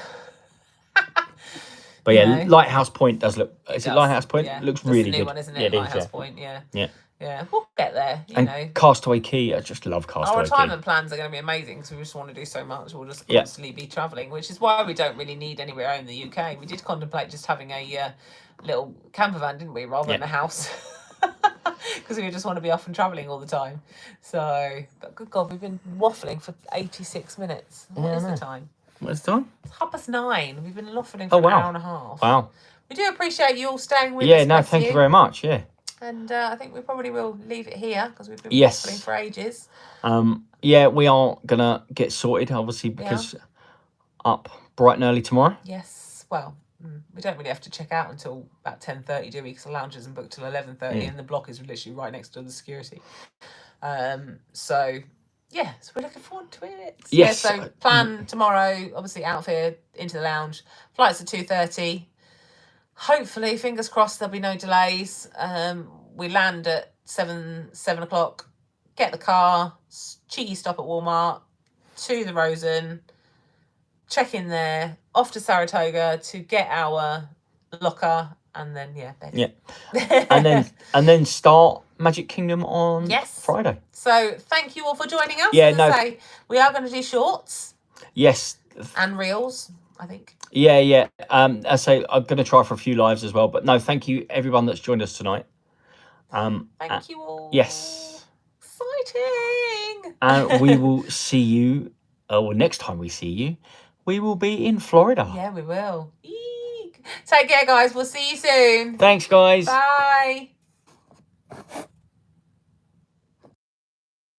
But yeah, Lighthouse Point does look... Is it Lighthouse Point? Yeah. Looks really good. It's a new one, isn't it? Yeah, Lighthouse Point, yeah. Yeah, we'll get there, you know. Castaway Key, I just love Castaway Key. Our retirement plans are going to be amazing because we just want to do so much. We'll just constantly be travelling, which is why we don't really need anywhere in the UK. We did contemplate just having a little camper van, didn't we, rather than a house. Because we just want to be off and travelling all the time. So, but good God, we've been waffling for 86 minutes. What is the time? What's the time? It's 9:30. We've been waffling for an hour and a half. Wow. We do appreciate you all staying with us. Yeah, no, thank you very much. Yeah. And I think we probably will leave it here because we've been waffling for ages. Yeah, we are going to get sorted, obviously, because up bright and early tomorrow. Yes. Well, we don't really have to check out until about 10:30, do we? Because the lounge isn't booked till 11:30 and the block is literally right next to the security. So... yeah, so we're looking forward to it. Yes. Yeah, so plan tomorrow, obviously out here into the lounge. Flight's at 2:30. Hopefully, fingers crossed, there'll be no delays. We land at 7 o'clock, get the car, cheeky stop at Walmart, to the Rosen, check in there, off to Saratoga to get our locker, and then bed. Yeah. and then start Magic Kingdom on Friday. So thank you all for joining us. Yeah, we are going to do shorts. Yes. And reels, I think. Yeah. I say I'm going to try for a few lives as well. But no, thank you everyone that's joined us tonight. Thank you all. Yes. Exciting. And we will see you. Next time we see you, we will be in Florida. Yeah, we will. Eek. Take care, guys. We'll see you soon. Thanks, guys. Bye.